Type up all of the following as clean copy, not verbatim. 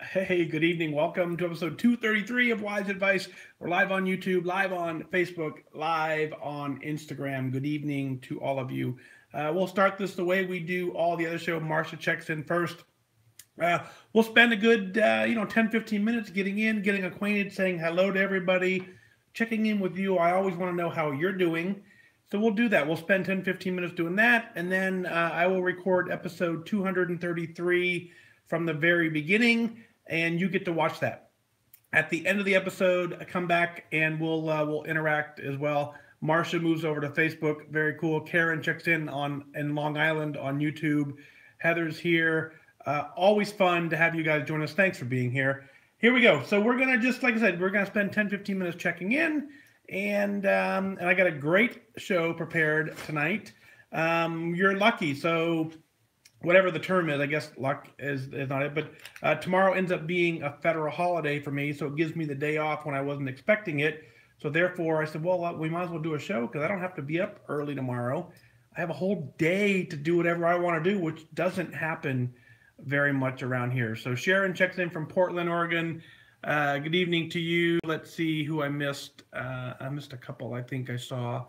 Hey, good evening. Welcome to episode 233 of Wise Advice. We're live on YouTube, live on Facebook, live on Instagram. Good evening to all of you. We'll start this the way we do all the other show. Marcia checks in first. Uh, we'll spend a good, 10, 15 minutes getting in, getting acquainted, saying hello to everybody, checking in with you. I always want to know how you're doing. So we'll do that. We'll spend 10, 15 minutes doing that. And then I will record episode 233 from the very beginning, and you get to watch that. At the end of the episode, I come back and we'll interact as well. Marcia moves over to Facebook. Very cool. Karen checks in Long Island on YouTube. Heather's here. Always fun to have you guys join us. Thanks for being here. Here we go. So we're gonna just like I said, we're gonna spend 10, 15 minutes checking in, and I got a great show prepared tonight. You're lucky. So whatever the term is, I guess luck is not it, but tomorrow ends up being a federal holiday for me, so it gives me the day off when I wasn't expecting it. So therefore, I said, well, we might as well do a show because I don't have to be up early tomorrow. I have a whole day to do whatever I want to do, which doesn't happen very much around here. So Sharon checks in from Portland, Oregon. Good evening to you. Let's see who I missed. I missed a couple. I think I saw.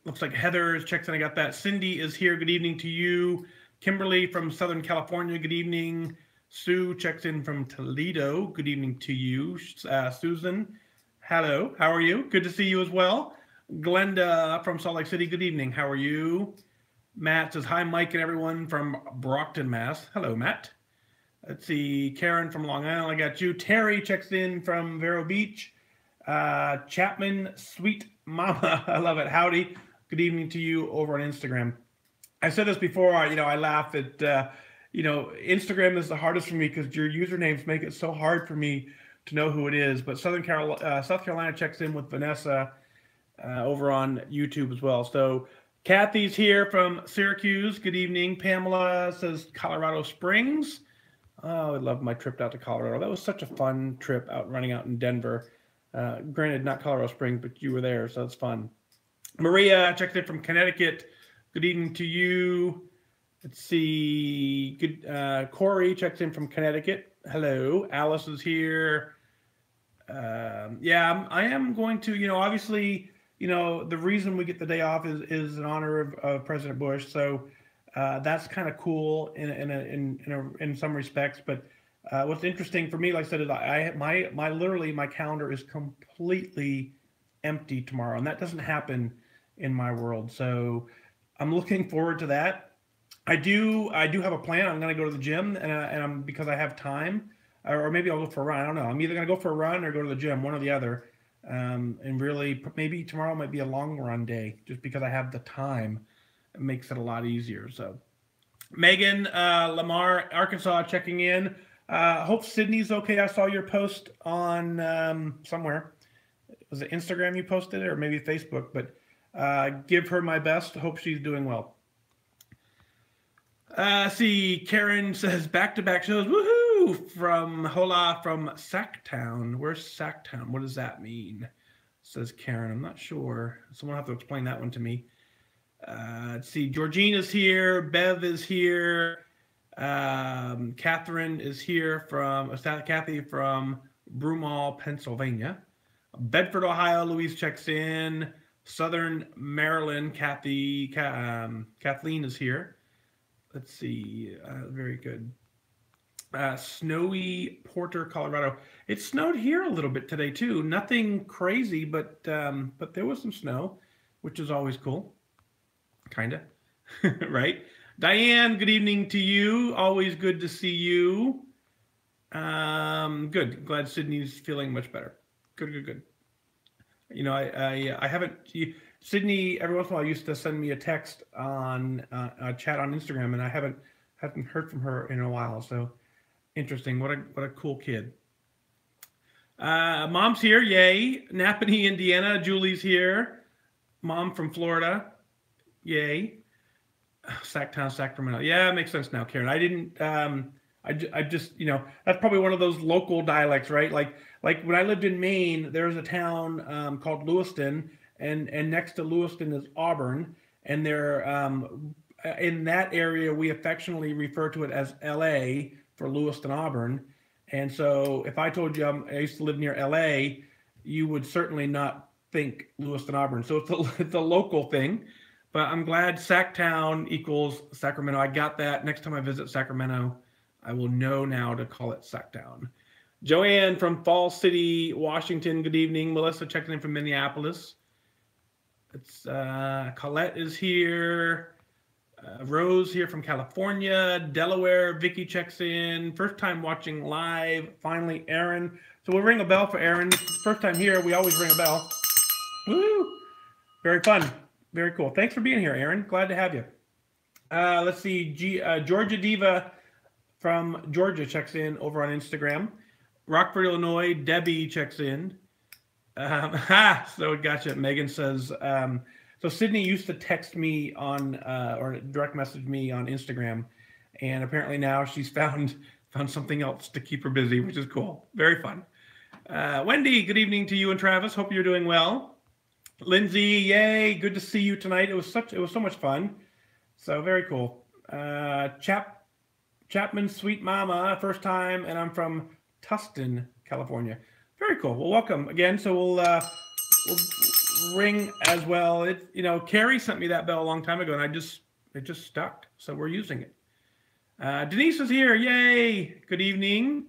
Looks like Heather checks in. I got that. Cindy is here. Good evening to you. Kimberly from Southern California. Good evening. Sue checks in from Toledo. Good evening to you. Susan, hello. How are you? Good to see you as well. Glenda from Salt Lake City. Good evening. How are you? Matt says, hi, Mike and everyone from Brockton, Mass. Hello, Matt. Let's see. Karen from Long Island. I got you. Terry checks in from Vero Beach. Chapman, sweet mama. I love it. Howdy. Good evening to you over on Instagram. I said this before, I laugh at, Instagram is the hardest for me because your usernames make it so hard for me to know who it is. But South Carolina checks in with Vanessa over on YouTube as well. So Kathy's here from Syracuse. Good evening. Pamela says Colorado Springs. Oh, I love my trip out to Colorado. That was such a fun trip running out in Denver. Granted, not Colorado Springs, but you were there, so it's fun. Maria checked in from Connecticut. Good evening to you. Let's see. Good. Corey checks in from Connecticut. Hello. Alice is here. Yeah, I am going to, obviously, the reason we get the day off is in honor of President Bush. So that's kind of cool in some respects. But what's interesting for me, like I said, is literally my calendar is completely empty tomorrow, and that doesn't happen in my world. So I'm looking forward to that. I do have a plan. I'm going to go to the gym, and I'm because I have time, or maybe I'll go for a run. I don't know. I'm either going to go for a run or go to the gym, one or the other. And really, maybe tomorrow might be a long run day, just because I have the time. It makes it a lot easier. So, Megan Lamar, Arkansas, checking in. Hope Sydney's okay. I saw your post on somewhere. Was it Instagram you posted it, or maybe Facebook? But give her my best. Hope she's doing well. See, Karen says back-to-back shows. Woohoo! From Hola from Sacktown. Where's Sacktown? What does that mean? Says Karen. I'm not sure. Someone will have to explain that one to me. Let's see. Georgine is here. Bev is here. Catherine is here from Kathy from Broomall, Pennsylvania. Bedford, Ohio. Louise checks in. Southern Maryland. Kathleen is here. Let's see. Very good. Snowy Porter, Colorado. It snowed here a little bit today too. Nothing crazy, but there was some snow, which is always cool. Kinda, right? Diane, good evening to you. Always good to see you. Good. Glad Sydney's feeling much better. Good. I haven't. Sydney every once in a while used to send me a text on a chat on Instagram, and I haven't heard from her in a while. So interesting. What a cool kid. Mom's here. Yay. Napanee, Indiana. Julie's here. Mom from Florida. Yay. Sacktown, Sacramento. Yeah, it makes sense now, Karen. I didn't. I just, that's probably one of those local dialects, right? Like when I lived in Maine, there's a town called Lewiston, and next to Lewiston is Auburn, and they're in that area, we affectionately refer to it as LA for Lewiston, Auburn. And so if I told you I used to live near LA, you would certainly not think Lewiston, Auburn. So it's a local thing. But I'm glad Sacktown equals Sacramento. I got that. Next time I visit Sacramento, I will know now to call it Sacktown. Joanne from Fall City, Washington. Good evening. Melissa checking in from Minneapolis. It's Colette is here. Rose here from California. Delaware. Vicky checks in. First time watching live. Finally, Aaron. So we'll ring a bell for Aaron. First time here. We always ring a bell. Woo! Very fun. Very cool. Thanks for being here, Aaron. Glad to have you. Let's see. Georgia Diva from Georgia checks in over on Instagram. Rockford, Illinois. Debbie checks in. So gotcha. Megan says, so Sydney used to text me on, or direct message me on Instagram. And apparently now she's found something else to keep her busy, which is cool. Very fun. Wendy, good evening to you and Travis. Hope you're doing well. Lindsay, yay. Good to see you tonight. It was so much fun. So very cool. Chapman, sweet mama, first time. And I'm from Tustin, California. Very cool. Well, welcome again. So we'll ring as well. Carrie sent me that bell a long time ago, and it just stuck. So we're using it. Denise is here. Yay! Good evening.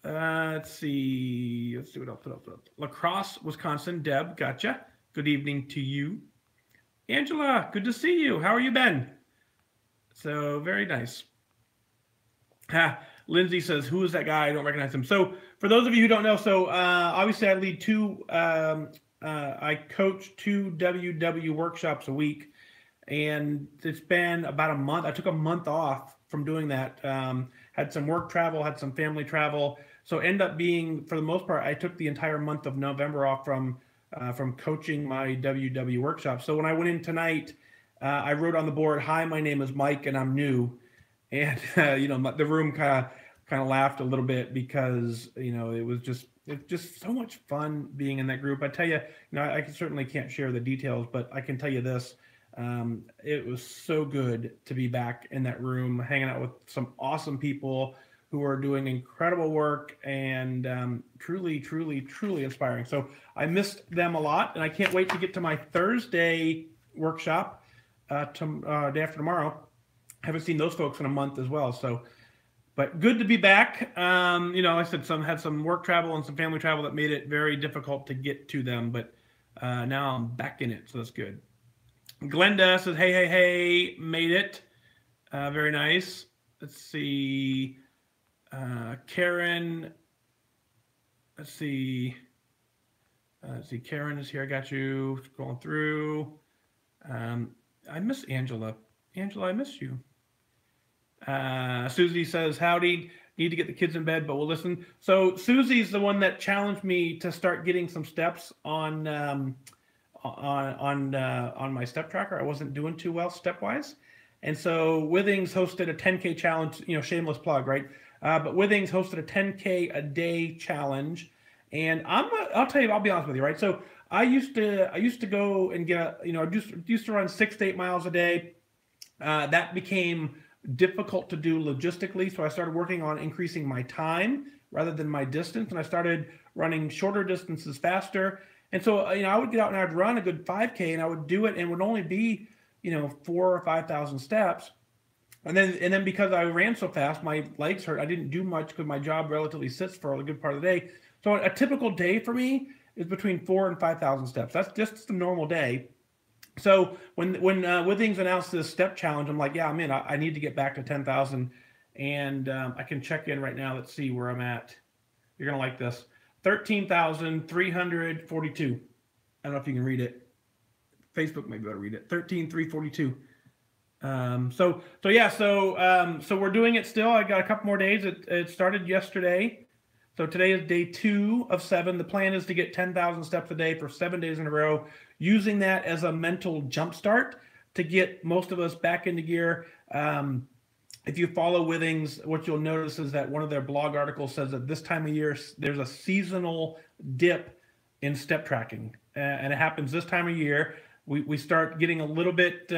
Let's see what else. La Crosse, Wisconsin. Deb, gotcha. Good evening to you. Angela, good to see you. How are you been? So very nice. Lindsay says, who is that guy? I don't recognize him. So for those of you who don't know, so obviously I lead I coach 2 WW workshops a week, and it's been about a month. I took a month off from doing that. Had some work travel, had some family travel. So end up being, for the most part, I took the entire month of November off from coaching my WW workshop. So when I went in tonight, I wrote on the board, "Hi, my name is Mike, and I'm new." And the room kind of laughed a little bit because it's just so much fun being in that group. I tell you, I certainly can't share the details, but I can tell you this: it was so good to be back in that room, hanging out with some awesome people who are doing incredible work and truly, truly, truly inspiring. So I missed them a lot, and I can't wait to get to my Thursday workshop day after tomorrow. I haven't seen those folks in a month as well. So, but good to be back. Like I said, had some work travel and some family travel that made it very difficult to get to them, but now I'm back in it, so that's good. Glenda says, hey, made it. Very nice. Let's see. Karen. Let's see. Karen is here. I got you. Scrolling through. I miss Angela. Angela, I miss you. Susie says, howdy. Need to get the kids in bed, but we'll listen. So Susie's the one that challenged me to start getting some steps on my step tracker. I wasn't doing too well stepwise. And so Withings hosted a 10K challenge, shameless plug, right? But Withings hosted a 10K a day challenge. And I'll tell you, I'll be honest with you, right? So I used to go and get, used to run 6 to 8 miles a day. That became difficult to do logistically. So I started working on increasing my time rather than my distance. And I started running shorter distances faster. And so, I would get out and I'd run a good 5K and I would do it and it would only be, 4,000 or 5,000 steps. And then because I ran so fast, my legs hurt. I didn't do much because my job relatively sits for a good part of the day. So a typical day for me is between 4,000 and 5,000 steps. That's just a normal day. So when Withings announced this step challenge, I'm like, yeah, I'm in. I need to get back to 10,000. And I can check in right now. Let's see where I'm at. You're going to like this. 13,342. I don't know if you can read it. Facebook may be able to read it. 13,342. So we're doing it still. I got a couple more days. It started yesterday. So today is day 2 of 7. The plan is to get 10,000 steps a day for 7 days in a row, using that as a mental jumpstart to get most of us back into gear. If you follow Withings, what you'll notice is that one of their blog articles says that this time of year, there's a seasonal dip in step tracking. And it happens this time of year. We start getting a little bit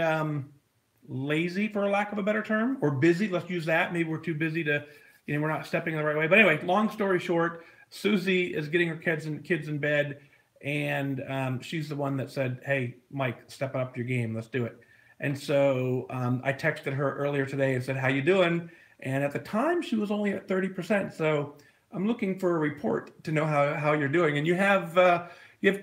lazy, for a lack of a better term, or busy. Let's use that. Maybe we're too busy to, we're not stepping in the right way. But anyway, long story short, Susie is getting her kids in bed, and she's the one that said, "Hey, Mike, step up your game. Let's do it." And so I texted her earlier today and said, "How you doing?" And at the time, she was only at 30%. So I'm looking for a report to know how you're doing. And you have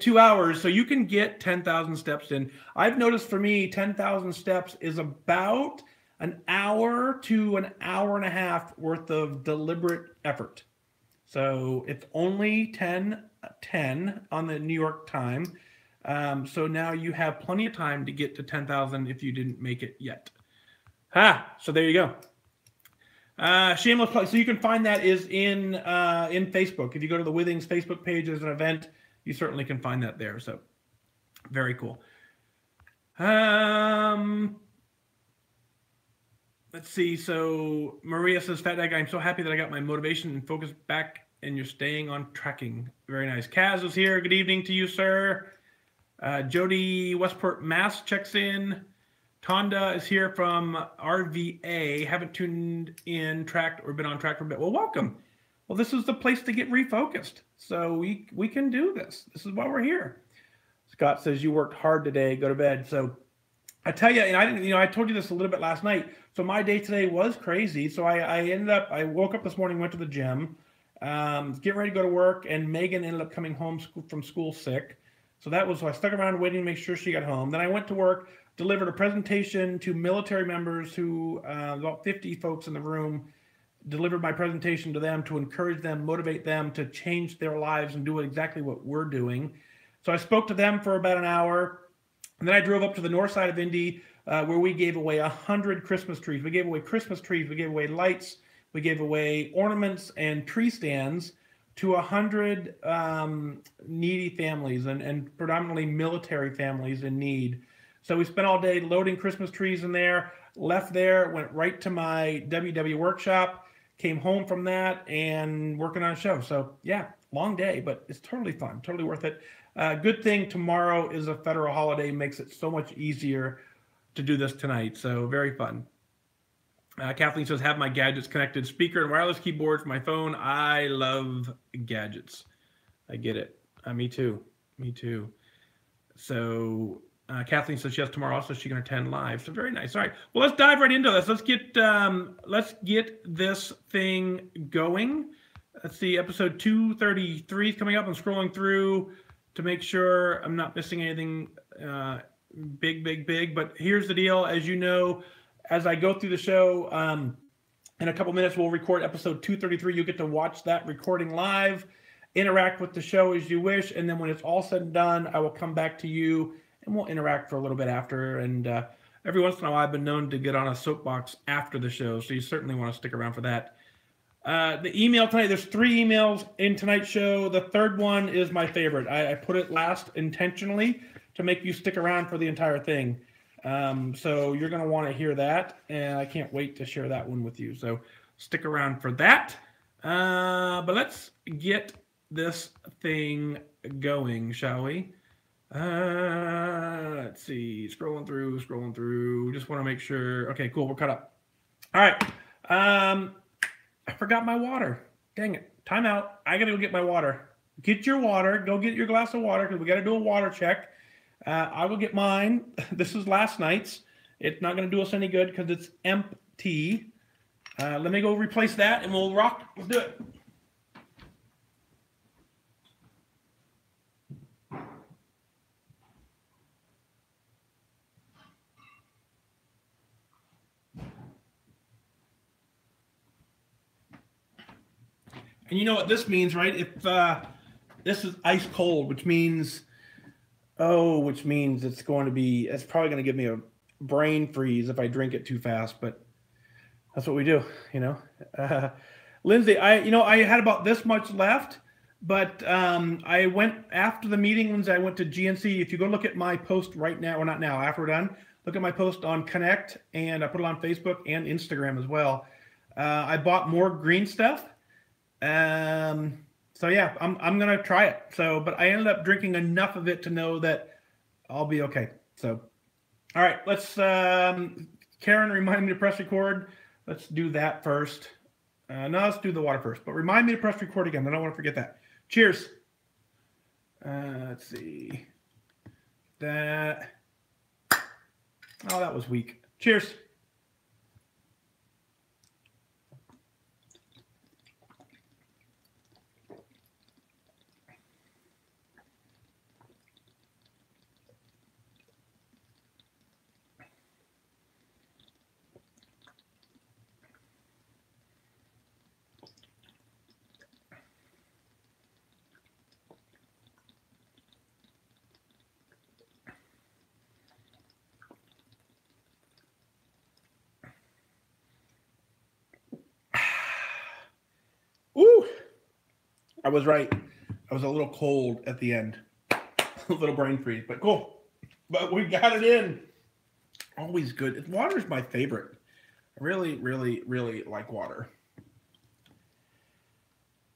2 hours, so you can get 10,000 steps in. I've noticed for me, 10,000 steps is about an hour to an hour and a half worth of deliberate effort. So it's only 10:10 on the New York time. So now you have plenty of time to get to 10,000 if you didn't make it yet. So there you go. Shameless plug. So you can find that is in Facebook. If you go to the Withings Facebook page, there's an event. You certainly can find that there. So very cool. Let's see. So Maria says, "Fat Dad Guy, I'm so happy that I got my motivation and focus back, and you're staying on tracking." Very nice. Kaz is here. Good evening to you, sir. Jody Westport Mass checks in. Tonda is here from RVA. Haven't tuned in, tracked, or been on track for a bit. Well, welcome. Well, this is the place to get refocused. So we can do this. This is why we're here. Scott says, "You worked hard today. Go to bed." So I tell you, and I didn't, I told you this a little bit last night. So my day today was crazy. So I woke up this morning, went to the gym, getting ready to go to work, and Megan ended up coming home from school sick. So I stuck around waiting to make sure she got home. Then I went to work, delivered a presentation to military members who, about 50 folks in the room, delivered my presentation to them to encourage them, motivate them to change their lives and do exactly what we're doing. So I spoke to them for about an hour, and then I drove up to the north side of Indy, where we gave away 100 Christmas trees. We gave away Christmas trees, we gave away lights, we gave away ornaments and tree stands to 100 needy families and predominantly military families in need. So we spent all day loading Christmas trees in there, left there, went right to my WW workshop, came home from that, and working on a show. So yeah, long day, but it's totally fun, totally worth it. Good thing tomorrow is a federal holiday, makes it so much easier to do this tonight. So very fun. Kathleen says, "Have my gadgets connected, speaker and wireless keyboard for my phone." I love gadgets. I get it. Me too. Me too. So Kathleen says she has tomorrow also. She can attend live. So very nice. All right. Well, let's dive right into this. Let's get this thing going. Let's see. Episode 233 is coming up. I'm scrolling through to make sure I'm not missing anything big. But here's the deal. As you know, as I go through the show, in a couple minutes, we'll record episode 233. You'll get to watch that recording live, interact with the show as you wish, and then when it's all said and done, I will come back to you, and we'll interact for a little bit after. And every once in a while, I've been known to get on a soapbox after the show, so you certainly want to stick around for that. The email tonight, there's 3 emails in tonight's show. The third one is my favorite. I put it last intentionally to make you stick around for the entire thing. So you're going to want to hear that, and I can't wait to share that one with you. So stick around for that. But let's get this thing going, shall we? Let's see. Scrolling through. Just want to make sure. Okay, cool. We're caught up. All right. I forgot my water. Dang it. Time out. I got to go get my water. Get your water. Go get your glass of water because we got to do a water check. I will get mine. This is last night's. It's not going to do us any good because it's empty. Let me go replace that and we'll rock. Let's do it. And you know what this means, right? If this is ice cold, which means it's probably going to give me a brain freeze if I drink it too fast, but that's what we do, Lindsay, I had about this much left, but I went after the meeting, Lindsay, I went to GNC. If you go look at my post right now, or not now, after we're done, look at my post on Connect, and I put it on Facebook and Instagram as well. I bought more green stuff. So yeah, I'm going to try it. But I ended up drinking enough of it to know that I'll be okay. So, all right, let's Karen, remind me to press record. Let's do that first. No, let's do the water first. But remind me to press record again. I don't want to forget that. Cheers. Let's see. That. Oh, that was weak. Cheers. Ooh, I was right. I was a little cold at the end. A little brain freeze, but cool. But we got it in. Always good. Water is my favorite. I really, really, really like water.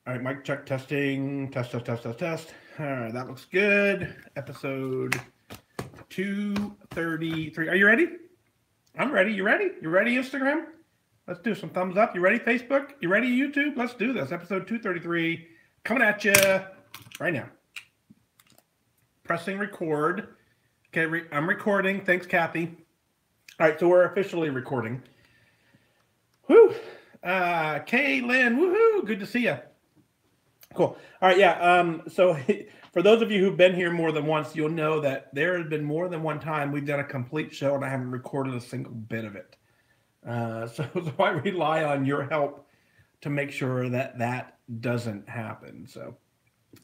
All right, mic check, testing. Test, test, test, test, test. All right, that looks good. Episode 233. Are you ready? I'm ready. You ready? You ready, Instagram? Let's do some thumbs up. You ready, Facebook? You ready, YouTube? Let's do this. Episode 233 coming at you right now. Pressing record. Okay, I'm recording. Thanks, Kathy. All right, so we're officially recording. Whoo! Kaylin, woohoo! Good to see you. Cool. All right, yeah. So for those of you who've been here more than once, you'll know that there has been more than one time we've done a complete show and I haven't recorded a single bit of it. So I rely on your help to make sure that that doesn't happen. So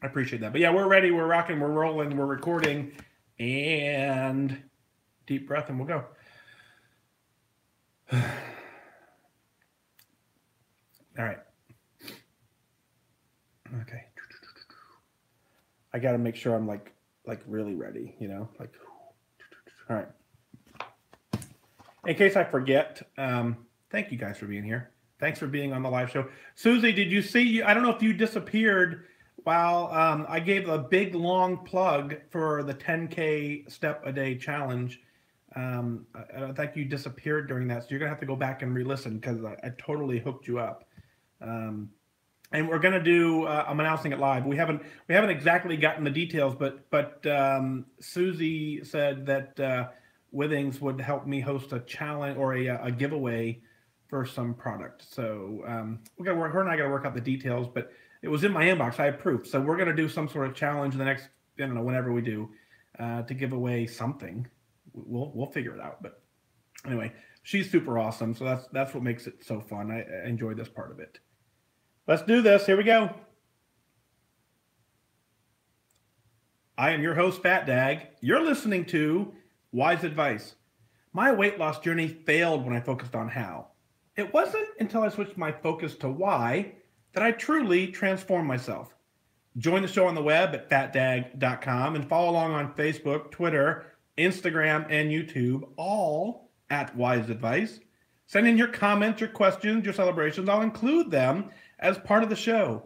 I appreciate that. But yeah, we're ready. We're rocking. We're rolling. We're recording. And deep breath and we'll go. All right. Okay. I got to make sure I'm like really ready, you know, like, all right. In case I forget, thank you guys for being here. Thanks for being on the live show. Susie, did you see, I don't know if you disappeared while I gave a big long plug for the 10K step a day challenge. I think you disappeared during that. So you're gonna have to go back and re-listen because I totally hooked you up. And we're gonna do, I'm announcing it live. We haven't exactly gotten the details, but Susie said that Withings would help me host a challenge or a giveaway for some product. So we got to work. Her and I got to work out the details. But it was in my inbox. I approved. So we're going to do some sort of challenge in the next, I don't know, whenever we do, to give away something. We'll figure it out. But anyway, she's super awesome. So that's what makes it so fun. I enjoy this part of it. Let's do this. Here we go. I am your host, Fat Dag. You're listening to WhysAdvice. My weight loss journey failed when I focused on how. It wasn't until I switched my focus to why that I truly transformed myself. Join the show on the web at fatdag.com and follow along on Facebook, Twitter, Instagram, and YouTube, all at WhysAdvice. Send in your comments, your questions, your celebrations. I'll include them as part of the show.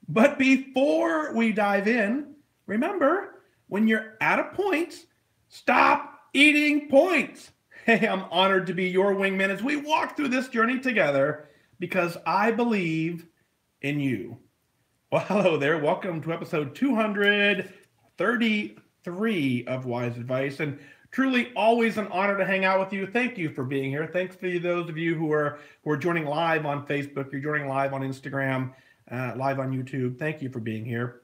But before we dive in, remember, when you're out of points, stop eating points. Hey, I'm honored to be your wingman as we walk through this journey together because I believe in you. Well, hello there. Welcome to episode 233 of WhysAdvice, and truly always an honor to hang out with you. Thank you for being here. Thanks to those of you who are joining live on Facebook, you're joining live on Instagram, live on YouTube. Thank you for being here.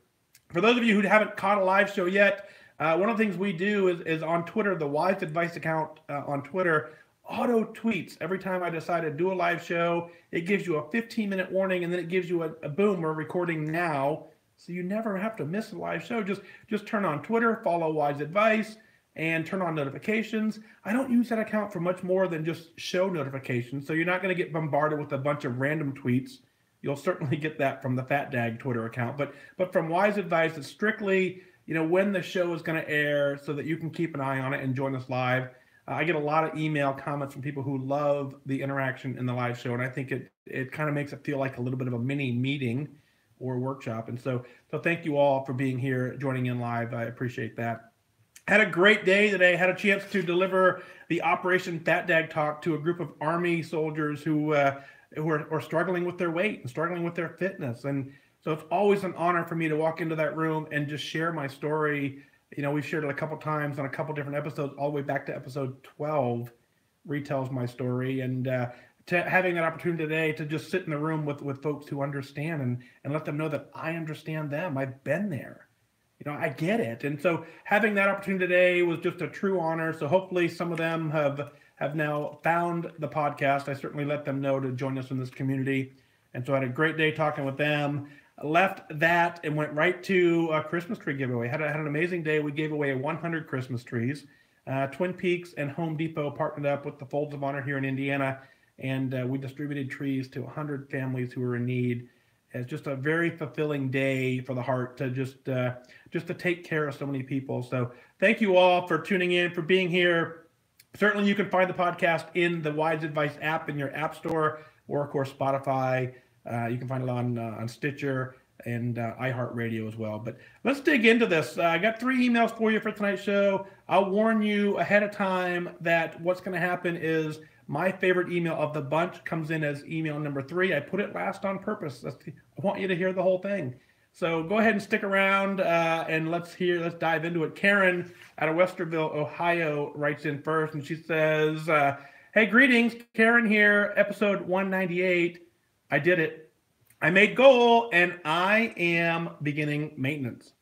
For those of you who haven't caught a live show yet, one of the things we do is on Twitter, the WhysAdvice account on Twitter auto tweets. Every time I decide to do a live show, it gives you a 15-minute warning, and then it gives you a boom, we're recording now. So you never have to miss a live show. Just turn on Twitter, follow WhysAdvice, and turn on notifications. I don't use that account for much more than just show notifications. So you're not going to get bombarded with a bunch of random tweets. You'll certainly get that from the Fat Dag Twitter account. But from WhysAdvice, it's strictly, you know, when the show is going to air so that you can keep an eye on it and join us live. I get a lot of email comments from people who love the interaction in the live show, and I think it kind of makes it feel like a little bit of a mini meeting or workshop. And so thank you all for being here, joining in live. I appreciate that. Had a great day today. Had a chance to deliver the Operation Fat Dag talk to a group of Army soldiers who are struggling with their weight and struggling with their fitness. And so it's always an honor for me to walk into that room and just share my story. We've shared it a couple times on a couple different episodes, all the way back to episode 12, retells my story. And to having that opportunity today to just sit in the room with folks who understand and let them know that I understand them. I've been there. I get it. And so having that opportunity today was just a true honor. So hopefully some of them have now found the podcast. I certainly let them know to join us in this community. And so I had a great day talking with them. Left that and went right to a Christmas tree giveaway. Had an amazing day. We gave away 100 Christmas trees. Twin Peaks and Home Depot partnered up with the Folds of Honor here in Indiana, and we distributed trees to 100 families who were in need. It's just a very fulfilling day for the heart to just to take care of so many people. So thank you all for tuning in, for being here. Certainly you can find the podcast in the WhysAdvice app in your app store, or of course Spotify. You can find it on Stitcher and iHeartRadio as well. But let's dig into this. I got 3 emails for you for tonight's show. I'll warn you ahead of time that what's going to happen is my favorite email of the bunch comes in as email number 3. I put it last on purpose. I want you to hear the whole thing. So go ahead and stick around and let's dive into it. Karen out of Westerville, Ohio writes in first, and she says, hey, greetings, Karen here, episode 198. I did it. I made goal, and I am beginning maintenance.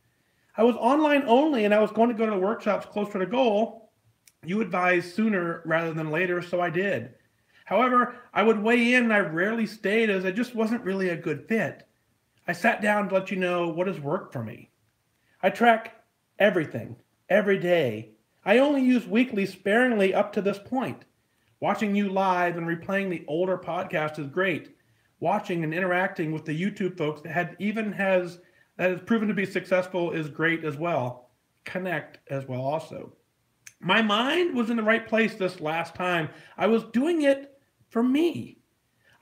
I was online only, and I was going to go to the workshops closer to goal. You advised sooner rather than later, so I did. However, I would weigh in, and I rarely stayed as I just wasn't really a good fit. I sat down to let you know what has worked for me. I track everything, every day. I only use weekly sparingly up to this point. Watching you live and replaying the older podcast is great. Watching and interacting with the YouTube folks that has proven to be successful is great as well. Connect as well also. My mind was in the right place this last time. I was doing it for me.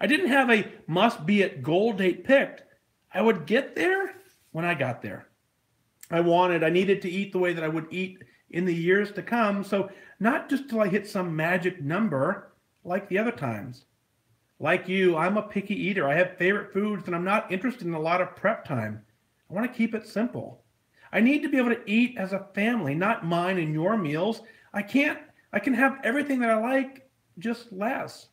I didn't have a must-be-at goal date picked. I would get there when I got there. I needed to eat the way that I would eat in the years to come, so not just till I hit some magic number like the other times. Like you, I'm a picky eater. I have favorite foods, and I'm not interested in a lot of prep time. I want to keep it simple. I need to be able to eat as a family, not mine and your meals. I can have everything that I like, just less.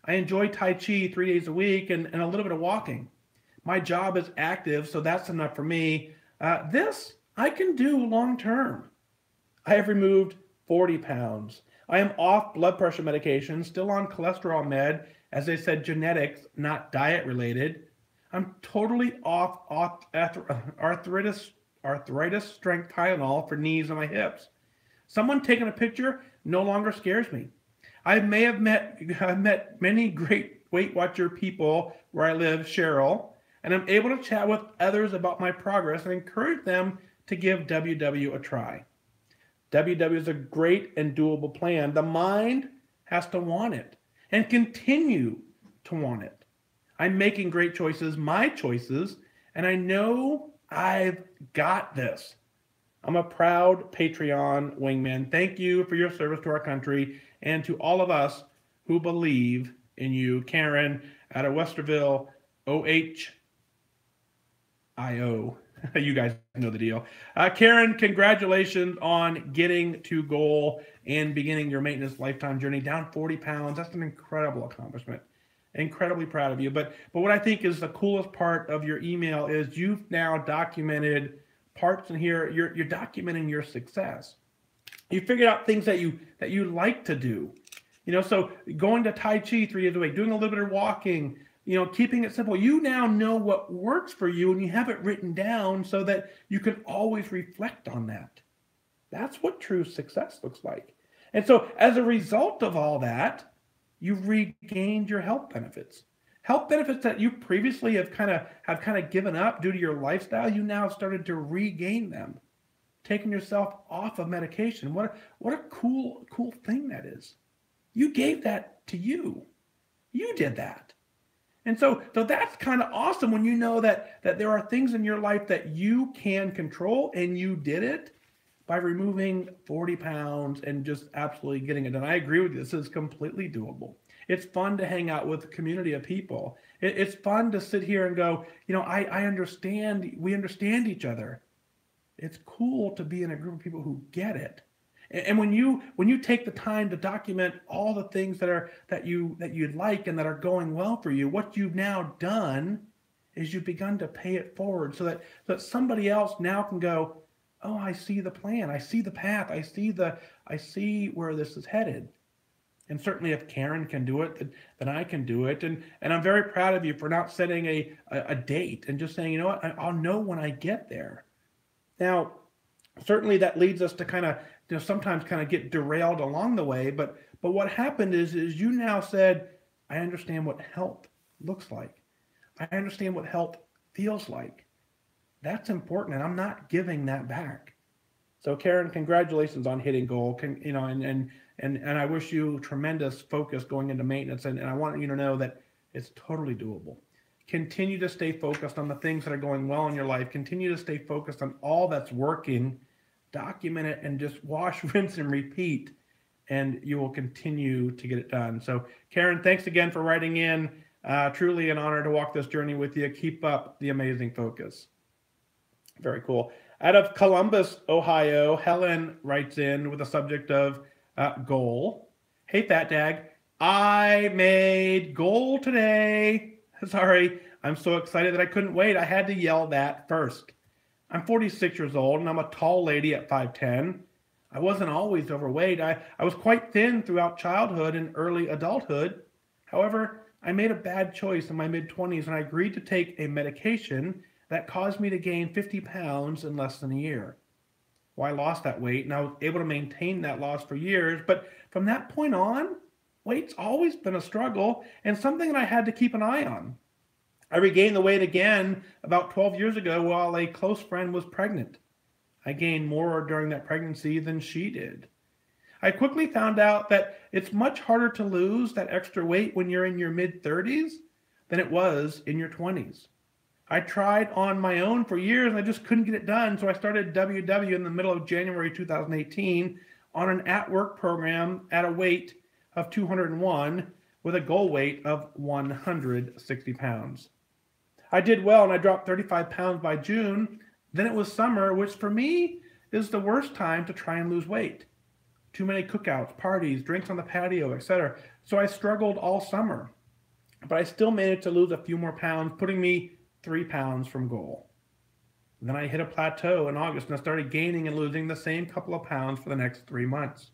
I enjoy Tai Chi 3 days a week and a little bit of walking. My job is active, so that's enough for me. This I can do long term. I have removed 40 pounds. I am off blood pressure medication, still on cholesterol med, as they said, genetics, not diet related. I'm totally off arthritis strength Tylenol for knees and my hips. Someone taking a picture no longer scares me. I've met many great Weight Watcher people where I live, Cheryl, and I'm able to chat with others about my progress and encourage them to give WW a try. WW is a great and doable plan. The mind has to want it and continue to want it. I'm making great choices, my choices, and I know I've got this. I'm a proud Patreon wingman. Thank you for your service to our country and to all of us who believe in you. Karen out of Westerville, OHIO. You guys know the deal. Karen, congratulations on getting to goal and beginning your maintenance lifetime journey. Down 40 pounds. That's an incredible accomplishment. Incredibly proud of you. But what I think is the coolest part of your email is you've now documented parts in here. You're documenting your success. You figured out things that you like to do. So going to Tai Chi 3 days a week, doing a little bit of walking, keeping it simple. You now know what works for you, and you have it written down so that you can always reflect on that. That's what true success looks like. And so as a result of all that, you've regained your health benefits. Health benefits that you previously have kind of given up due to your lifestyle, you now started to regain them. Taking yourself off of medication. What a cool thing that is. You gave that to you. You did that. And so that's kind of awesome when you know that there are things in your life that you can control and you did it. by removing 40 pounds and just absolutely getting it done. I agree with you. This is completely doable. It's fun to hang out with a community of people. It's fun to sit here and go, I understand, we understand each other. It's cool to be in a group of people who get it. And when you take the time to document all the things that you'd like and that are going well for you, what you've now done is you've begun to pay it forward so that somebody else now can go, oh, I see the plan, I see the path, I see where this is headed. And certainly if Karen can do it, then I can do it. And I'm very proud of you for not setting a date and just saying, you know what, I'll know when I get there. Now, certainly that leads us to kind of, sometimes kind of get derailed along the way. But what happened is you now said, I understand what health looks like. I understand what health feels like. That's important, and I'm not giving that back. So Karen, congratulations on hitting goal. And I wish you tremendous focus going into maintenance. And I want you to know that it's totally doable. Continue to stay focused on the things that are going well in your life. Continue to stay focused on all that's working. Document it and just wash, rinse, and repeat. And you will continue to get it done. So Karen, thanks again for writing in. Truly an honor to walk this journey with you. Keep up the amazing focus. Very cool. Out of Columbus, Ohio, Helen writes in with the subject of goal. Hey, Fat Dag, I made goal today. Sorry, I'm so excited that I couldn't wait. I had to yell that first. I'm 46 years old, and I'm a tall lady at 5'10". I wasn't always overweight. I was quite thin throughout childhood and early adulthood. However, I made a bad choice in my mid-20s, and I agreed to take a medication that caused me to gain 50 pounds in less than a year. Well, I lost that weight, and I was able to maintain that loss for years. But from that point on, weight's always been a struggle and something that I had to keep an eye on. I regained the weight again about 12 years ago while a close friend was pregnant. I gained more during that pregnancy than she did. I quickly found out that it's much harder to lose that extra weight when you're in your mid-30s than it was in your 20s. I tried on my own for years and I just couldn't get it done, so I started WW in the middle of January 2018 on an at-work program at a weight of 201 with a goal weight of 160 pounds. I did well and I dropped 35 pounds by June. Then it was summer, which for me is the worst time to try and lose weight. Too many cookouts, parties, drinks on the patio, etc. So I struggled all summer, but I still managed to lose a few more pounds, putting me 3 pounds from goal. Then I hit a plateau in August and I started gaining and losing the same couple of pounds for the next 3 months.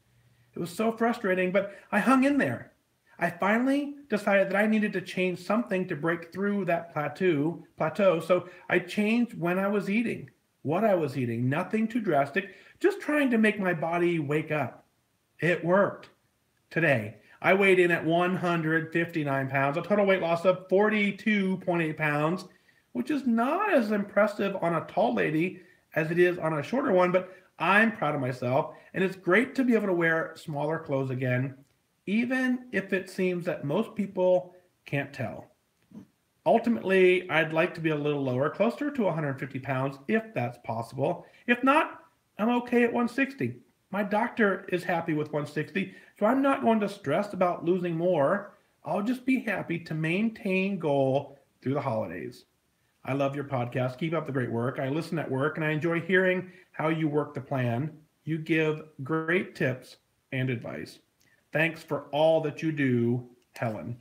It was so frustrating, but I hung in there. I finally decided that I needed to change something to break through that plateau. So I changed when I was eating, what I was eating, nothing too drastic, just trying to make my body wake up. It worked. Today, I weighed in at 159 pounds, a total weight loss of 42.8 pounds, which is not as impressive on a tall lady as it is on a shorter one, but I'm proud of myself, and it's great to be able to wear smaller clothes again, even if it seems that most people can't tell. Ultimately, I'd like to be a little lower, closer to 150 pounds, if that's possible. If not, I'm okay at 160. My doctor is happy with 160, so I'm not going to stress about losing more. I'll just be happy to maintain goal through the holidays. I love your podcast. Keep up the great work. I listen at work, and I enjoy hearing how you work the plan. You give great tips and advice. Thanks for all that you do, Helen.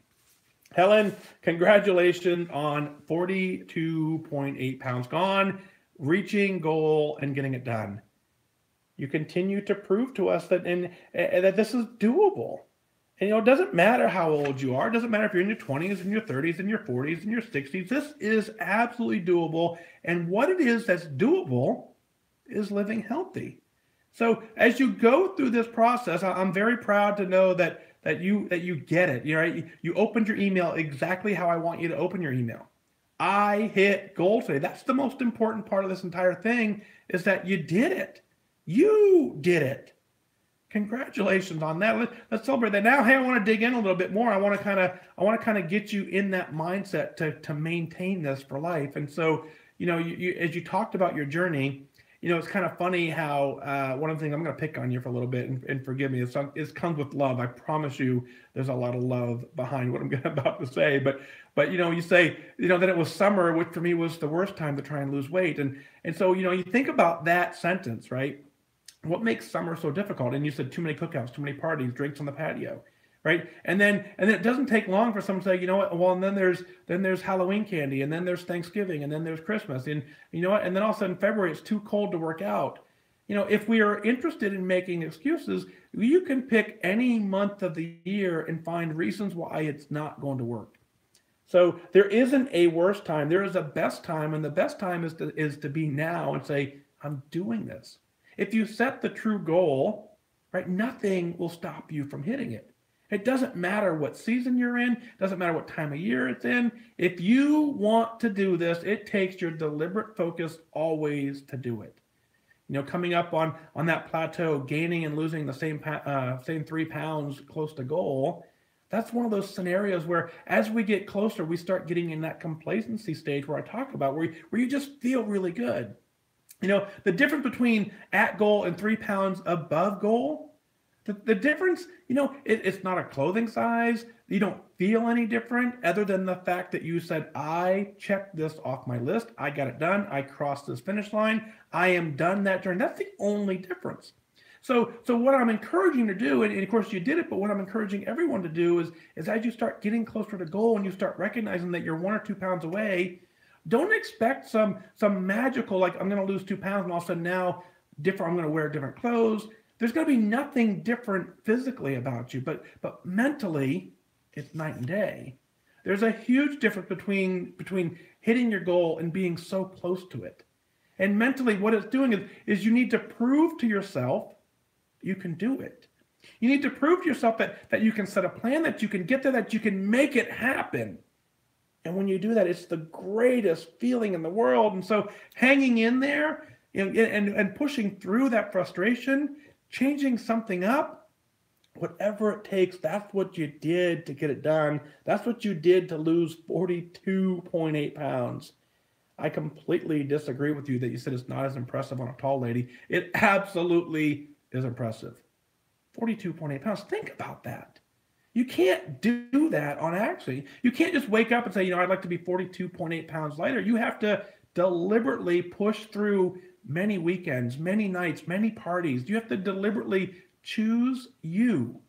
Helen, congratulations on 42.8 pounds gone, reaching goal and getting it done. You continue to prove to us that this is doable. And it doesn't matter how old you are. It doesn't matter if you're in your 20s, in your 30s, in your 40s, in your 60s. This is absolutely doable. And what it is that's doable is living healthy. So as you go through this process, I'm very proud to know that you get it. You opened your email exactly how I want you to open your email. I hit goal today. That's the most important part of this entire thing, is that you did it. You did it. Congratulations on that. Let's celebrate that. Now, hey, I want to dig in a little bit more. I want to kind of get you in that mindset to maintain this for life. And so, you as you talked about your journey, it's kind of funny how one of the things, I'm going to pick on you for a little bit, and forgive me, it comes with love. I promise you there's a lot of love behind what I'm about to say. But you say, that it was summer, which for me was the worst time to try and lose weight. And so, you think about that sentence, right? What makes summer so difficult? And you said too many cookouts, too many parties, drinks on the patio, right? And then it doesn't take long for someone to say, you know what? Well, and then there's Halloween candy, and then there's Thanksgiving, and then there's Christmas, and you know what? And then all of a sudden February, it's too cold to work out. If we are interested in making excuses, you can pick any month of the year and find reasons why it's not going to work. So there isn't a worst time. There is a best time, and the best time is to be now and say, I'm doing this. If you set the true goal, right, nothing will stop you from hitting it. It doesn't matter what season you're in, doesn't matter what time of year it's in. If you want to do this, it takes your deliberate focus always to do it. Coming up on that plateau, gaining and losing the same 3 pounds close to goal, that's one of those scenarios where as we get closer, we start getting in that complacency stage where I talk about, where you just feel really good. The difference between at goal and 3 pounds above goal, the difference, it's not a clothing size. You don't feel any different other than the fact that you said, I checked this off my list. I got it done. I crossed this finish line. I am done that journey. That's the only difference. So what I'm encouraging you to do, and of course you did it, but what I'm encouraging everyone to do is as you start getting closer to goal and you start recognizing that you're 1 or 2 pounds away, don't expect some magical, like I'm going to lose 2 pounds and all of a sudden now I'm going to wear different clothes. There's going to be nothing different physically about you, but mentally, it's night and day. There's a huge difference between hitting your goal and being so close to it. And mentally, what it's doing is you need to prove to yourself you can do it. You need to prove to yourself that you can set a plan, that you can get there, that you can make it happen. And when you do that, it's the greatest feeling in the world. And so hanging in there and pushing through that frustration, changing something up, whatever it takes, that's what you did to get it done. That's what you did to lose 42.8 pounds. I completely disagree with you that you said it's not as impressive on a tall lady. It absolutely is impressive. 42.8 pounds. Think about that. You can't do that on accident. You can't just wake up and say, I'd like to be 42.8 pounds lighter. You have to deliberately push through many weekends, many nights, many parties. You have to deliberately choose you.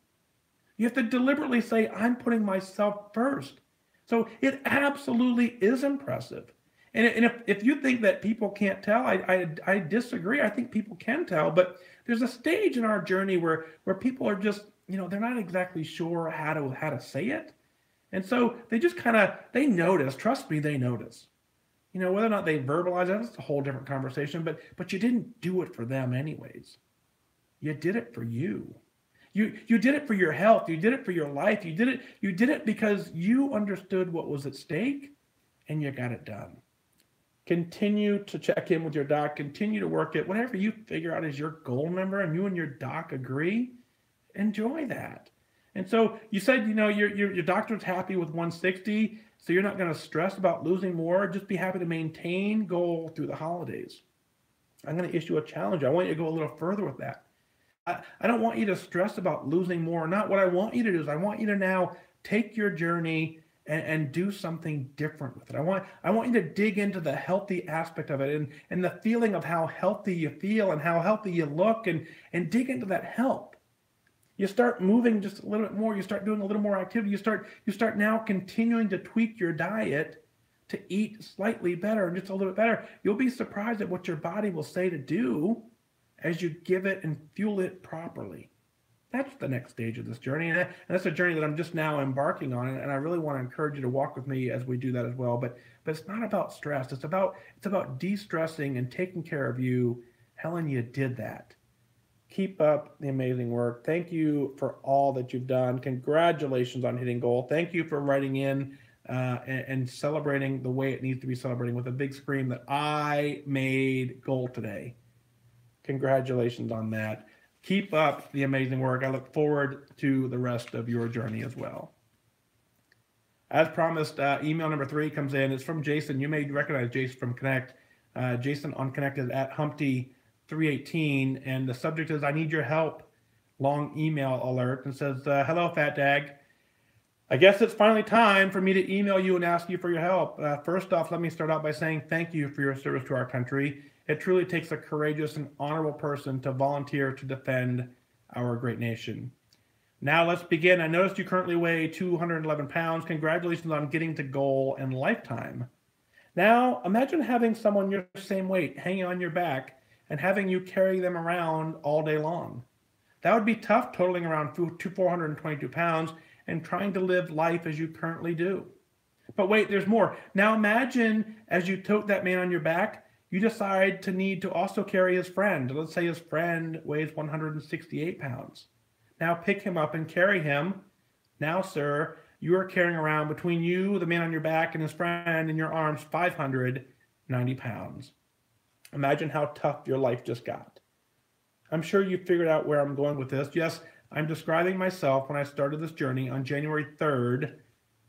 You have to deliberately say, I'm putting myself first. So it absolutely is impressive. And if you think that people can't tell, I disagree. I think people can tell, but there's a stage in our journey where people are just, they're not exactly sure how to say it. And so they just they notice. Trust me, they notice. Whether or not they verbalize it, that's a whole different conversation, but you didn't do it for them anyways. You did it for you. You did it for your health. You did it for your life. You did it because you understood what was at stake and you got it done. Continue to check in with your doc, continue to work it. Whatever you figure out is your goal number and you and your doc agree, enjoy that. And so you said, your doctor's happy with 160, so you're not going to stress about losing more. Just be happy to maintain goal through the holidays. I'm going to issue a challenge. I want you to go a little further with that. I don't want you to stress about losing more or not. What I want you to do is I want you to now take your journey and do something different with it. I want you to dig into the healthy aspect of it and the feeling of how healthy you feel and how healthy you look and dig into that health. You start moving just a little bit more. You start doing a little more activity. You start now continuing to tweak your diet to eat slightly better and just a little bit better. You'll be surprised at what your body will say to do as you give it and fuel it properly. That's the next stage of this journey. And that's a journey that I'm just now embarking on. And I really want to encourage you to walk with me as we do that as well. But it's not about stress. It's about de-stressing and taking care of you. Helen, you did that. Keep up the amazing work. Thank you for all that you've done. Congratulations on hitting goal. Thank you for writing in and celebrating the way it needs to be celebrating with a big scream that I made goal today. Congratulations on that. Keep up the amazing work. I look forward to the rest of your journey as well. As promised, email number 3 comes in. It's from Jason. You may recognize Jason from Connect. Jason on Connect is at Humpty 318, and the subject is, I need your help. Long email alert, and says, hello, Fat Dag. I guess it's finally time for me to email you and ask you for your help. First off, let me start out by saying thank you for your service to our country. It truly takes a courageous and honorable person to volunteer to defend our great nation. Now let's begin. I noticed you currently weigh 211 pounds. Congratulations on getting to goal and lifetime. Now imagine having someone your same weight hanging on your back and having you carry them around all day long. That would be tough, totaling around 422 pounds and trying to live life as you currently do. But wait, there's more. Now imagine as you tote that man on your back, you decide to need to also carry his friend. Let's say his friend weighs 168 pounds. Now pick him up and carry him. Now, sir, you are carrying around between you, the man on your back, and his friend in your arms 590 pounds. Imagine how tough your life just got. I'm sure you figured out where I'm going with this. Yes, I'm describing myself when I started this journey on January 3rd,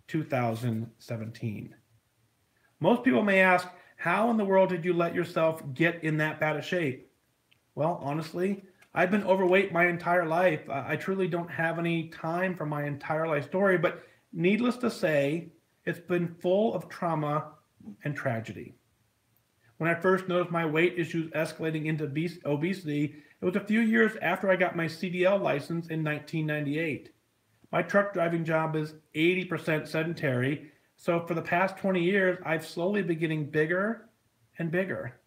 2017. Most people may ask, how in the world did you let yourself get in that bad a shape? Well, honestly, I've been overweight my entire life. I truly don't have any time for my entire life story, but needless to say, it's been full of trauma and tragedy. When I first noticed my weight issues escalating into obesity, it was a few years after I got my CDL license in 1998. My truck driving job is 80% sedentary, so for the past 20 years, I've slowly been getting bigger and bigger.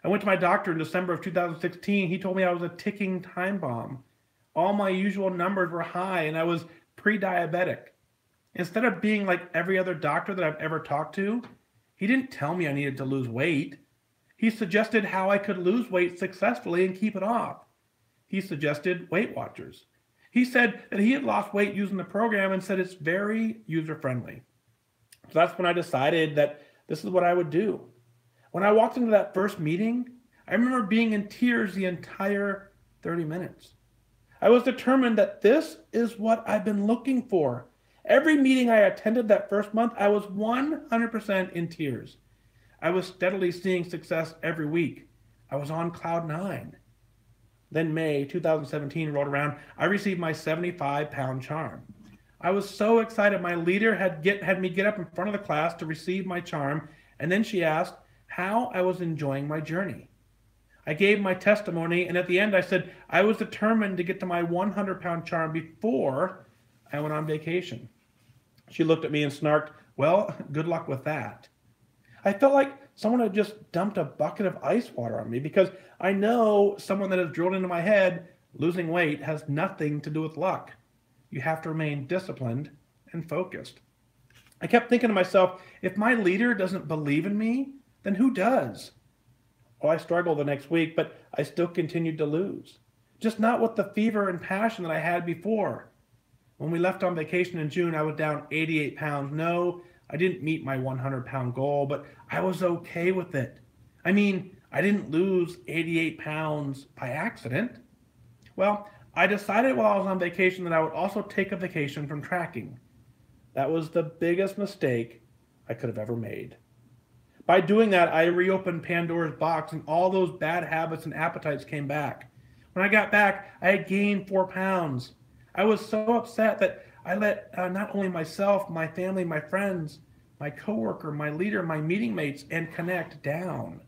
I went to my doctor in December of 2016. He told me I was a ticking time bomb. All my usual numbers were high, and I was pre-diabetic. Instead of being like every other doctor that I've ever talked to, he didn't tell me I needed to lose weight. He suggested how I could lose weight successfully and keep it off. He suggested Weight Watchers. He said that he had lost weight using the program and said it's very user-friendly. So that's when I decided that this is what I would do. When I walked into that first meeting, I remember being in tears the entire 30 minutes. I was determined that this is what I've been looking for. Every meeting I attended that first month, I was 100% in tears. I was steadily seeing success every week. I was on cloud 9. Then May 2017 rolled around. I received my 75-pound charm. I was so excited. My leader had me get up in front of the class to receive my charm, and then she asked how I was enjoying my journey. I gave my testimony, and at the end I said I was determined to get to my 100-pound charm before I went on vacation. She looked at me and snarked, well, good luck with that. I felt like someone had just dumped a bucket of ice water on me because I know someone that has drilled into my head, losing weight has nothing to do with luck. You have to remain disciplined and focused. I kept thinking to myself, if my leader doesn't believe in me, then who does? Well, I struggled the next week, but I still continued to lose. Just not with the fever and passion that I had before. When we left on vacation in June, I was down 88 pounds. No, I didn't meet my 100-pound goal, but I was okay with it. I mean, I didn't lose 88 pounds by accident. Well, I decided while I was on vacation that I would also take a vacation from tracking. That was the biggest mistake I could have ever made. By doing that, I reopened Pandora's box and all those bad habits and appetites came back. When I got back, I had gained 4 pounds. I was so upset that I let not only myself, my family, my friends, my coworker, my leader, my meeting mates, and connect down.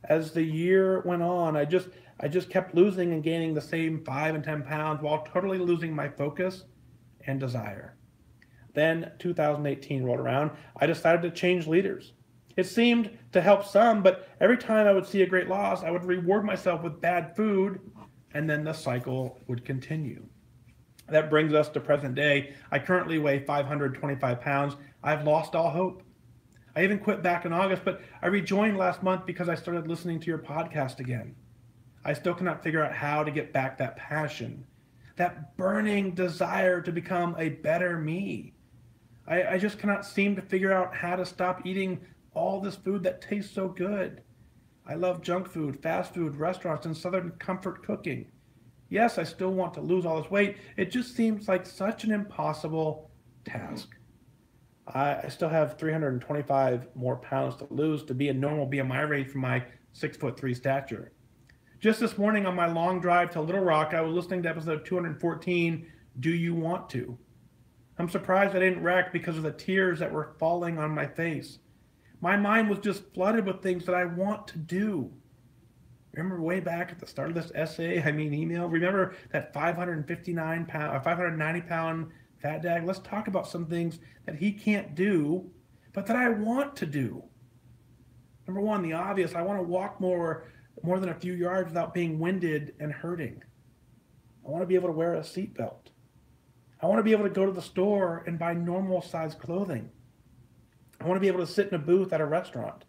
As the year went on, I just kept losing and gaining the same 5 and 10 pounds while totally losing my focus and desire. Then 2018 rolled around. I decided to change leaders. It seemed to help some, but every time I would see a great loss, I would reward myself with bad food, and then the cycle would continue. That brings us to present day. I currently weigh 525 pounds. I've lost all hope. I even quit back in August, but I rejoined last month because I started listening to your podcast again. I still cannot figure out how to get back that passion, that burning desire to become a better me. I just cannot seem to figure out how to stop eating all this food that tastes so good. I love junk food, fast food, restaurants, and Southern comfort cooking. Yes, I still want to lose all this weight. It just seems like such an impossible task. I still have 325 more pounds to lose to be a normal BMI range for my 6'3" stature. Just this morning on my long drive to Little Rock, I was listening to episode 214, Do You Want To? I'm surprised I didn't wreck because of the tears that were falling on my face. My mind was just flooded with things that I want to do. Remember way back at the start of this email? Remember that 590 pound fat dad? Let's talk about some things that he can't do, but that I want to do. Number one, the obvious, I want to walk more than a few yards without being winded and hurting. I want to be able to wear a seatbelt. I want to be able to go to the store and buy normal sized clothing. I want to be able to sit in a booth at a restaurant.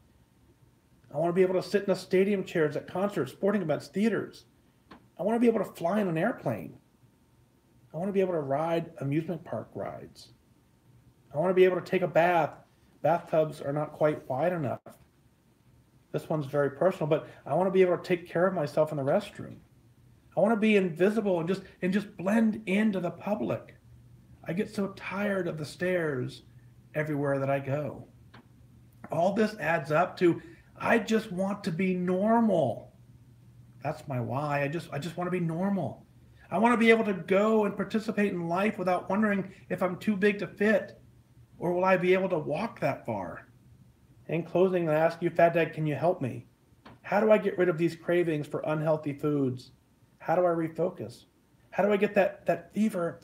I want to be able to sit in the stadium chairs at concerts, sporting events, theaters. I want to be able to fly in an airplane. I want to be able to ride amusement park rides. I want to be able to take a bath. Bathtubs are not quite wide enough. This one's very personal, but I want to be able to take care of myself in the restroom. I want to be invisible and just blend into the public. I get so tired of the stares everywhere that I go. All this adds up to, I just want to be normal. That's my why. I just want to be normal. I want to be able to go and participate in life without wondering if I'm too big to fit, or will I be able to walk that far? In closing, I ask you, Fat Dad, can you help me? How do I get rid of these cravings for unhealthy foods? How do I refocus? How do I get that fever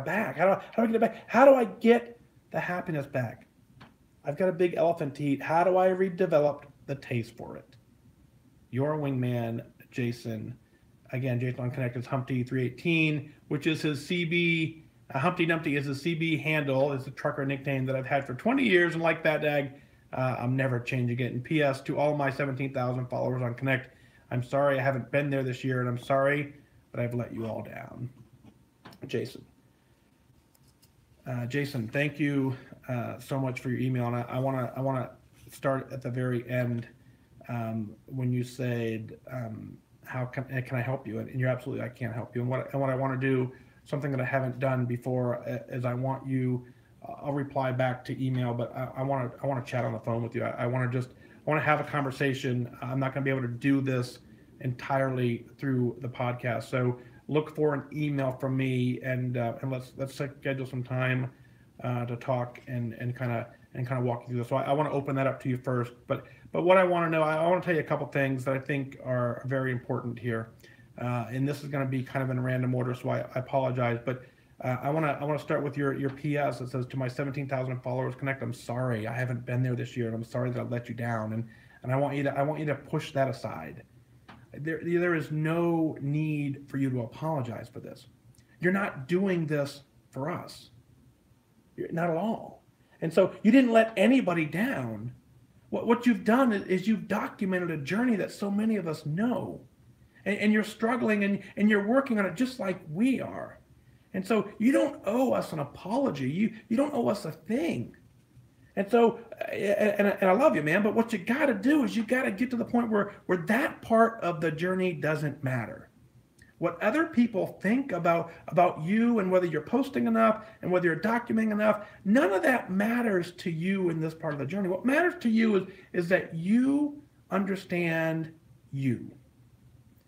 back? How do I get it back? How do I get the happiness back? I've got a big elephant to eat. How do I redevelop the taste for it? Your wingman, Jason. Again, Jason on Connect is Humpty318, which is his CB. Humpty Dumpty is his CB handle. It's a trucker nickname that I've had for 20 years. And like that, Dag, I'm never changing it. And P.S. to all my 17,000 followers on Connect, I'm sorry I haven't been there this year, and I'm sorry that I've let you all down. Jason. Jason, thank you so much for your email. And I want to start at the very end when you said, how can I help you? And you're absolutely, I can't help you. And what I want to do, something that I haven't done before, is I want you. I'll reply back to email, but I want to chat on the phone with you. I want to have a conversation. I'm not going to be able to do this entirely through the podcast. So look for an email from me, and let's schedule some time to talk and kind of walk you through this. So I want to open that up to you first. But what I want to know, I want to tell you a couple things that I think are very important here. And this is going to be kind of in random order, so I apologize. But I want to start with your PS. It says, to my 17,000 followers, Connect, I'm sorry I haven't been there this year, and I'm sorry that I let you down. And I want you to push that aside. There is no need for you to apologize for this. You're not doing this for us. Not at all. And so you didn't let anybody down. What you've done is you've documented a journey that so many of us know. And you're struggling and you're working on it just like we are. And so you don't owe us an apology. You don't owe us a thing. And so, and I love you, man, but what you got to do is you got to get to the point where that part of the journey doesn't matter. What other people think about you and whether you're posting enough and whether you're documenting enough, none of that matters to you in this part of the journey. What matters to you is that you understand you.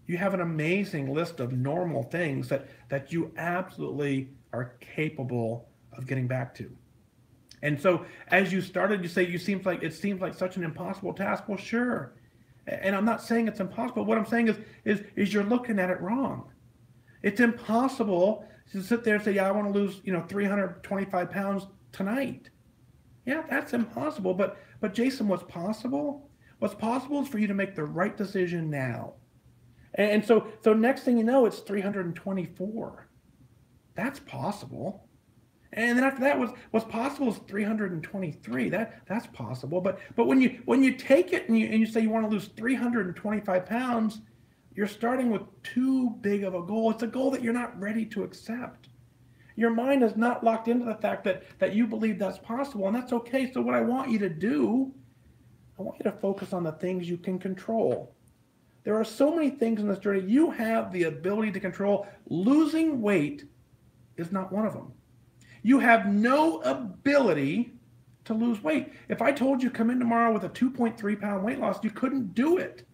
You have an amazing list of normal things that you absolutely are capable of getting back to. And so as you started, you say it seems like such an impossible task. Well, sure. And I'm not saying it's impossible. What I'm saying is you're looking at it wrong. It's impossible to sit there and say, yeah, I want to lose 325 pounds tonight. Yeah, that's impossible. But Jason, what's possible? What's possible is for you to make the right decision now. And so next thing you know, it's 324. That's possible. And then after that, what's possible is 323. That's possible. But when you take it and you say you want to lose 325 pounds, you're starting with too big of a goal. It's a goal that you're not ready to accept. Your mind is not locked into the fact that you believe that's possible, and that's okay. So what I want you to do, I want you to focus on the things you can control. There are so many things in this journey you have the ability to control. Losing weight is not one of them. You have no ability to lose weight. If I told you come in tomorrow with a 2.3 pound weight loss, you couldn't do it.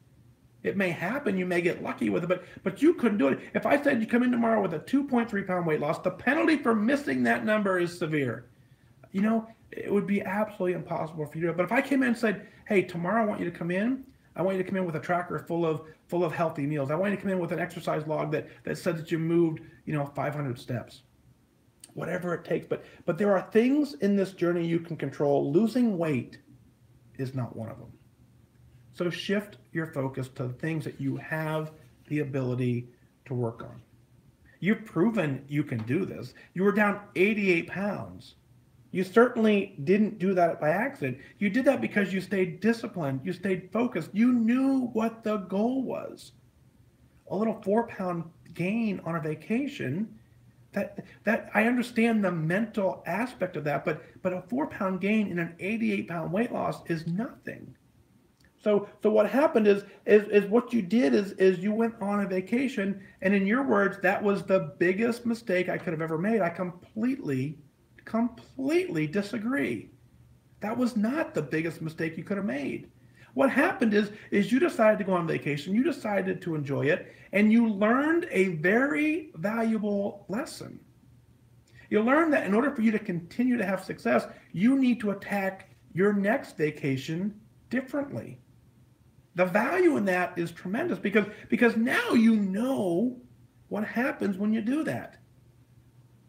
It may happen, you may get lucky with it, but you couldn't do it. If I said you come in tomorrow with a 2.3 pound weight loss, the penalty for missing that number is severe. It would be absolutely impossible for you to do it. But if I came in and said, hey, tomorrow I want you to come in, I want you to come in with a tracker full of healthy meals. I want you to come in with an exercise log that says that you moved, 500 steps. Whatever it takes. But there are things in this journey you can control. Losing weight is not one of them. So shift your focus to the things that you have the ability to work on. You've proven you can do this. You were down 88 pounds. You certainly didn't do that by accident. You did that because you stayed disciplined. You stayed focused. You knew what the goal was. A little 4-pound gain on a vacation, that I understand the mental aspect of that, but a 4-pound gain in an 88-pound weight loss is nothing. So what happened is what you did is you went on a vacation, and in your words, that was the biggest mistake I could have ever made. I completely disagree. That was not the biggest mistake you could have made. What happened is you decided to go on vacation, you decided to enjoy it, and you learned a very valuable lesson. You learned that in order for you to continue to have success, you need to attack your next vacation differently. The value in that is tremendous because now you know what happens when you do that.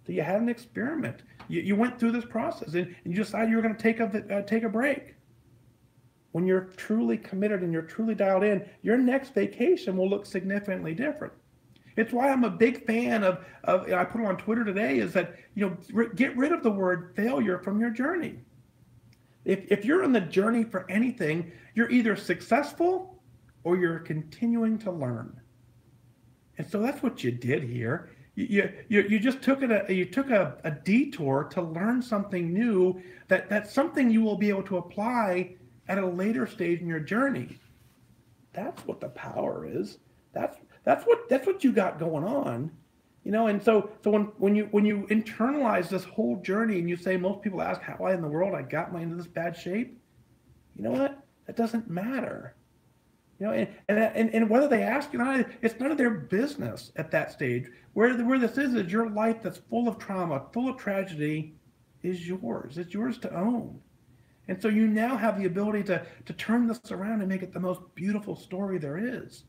So you had an experiment. You went through this process and you decided you were going to take a break. When you're truly committed and you're truly dialed in, your next vacation will look significantly different. It's why I'm a big fan of I put it on Twitter today, is that get rid of the word failure from your journey. If you're on the journey for anything, you're either successful or you're continuing to learn. And so that's what you did here. You just took a detour to learn something new, that's something you will be able to apply at a later stage in your journey. That's what the power is. That's what you got going on. And so when you internalize this whole journey and you say, most people ask how in the world I got into this bad shape, you know what? That doesn't matter. And whether they ask you or not, it's none of their business at that stage. Where this is your life that's full of trauma, full of tragedy, is yours. It's yours to own. And so you now have the ability to turn this around and make it the most beautiful story there is.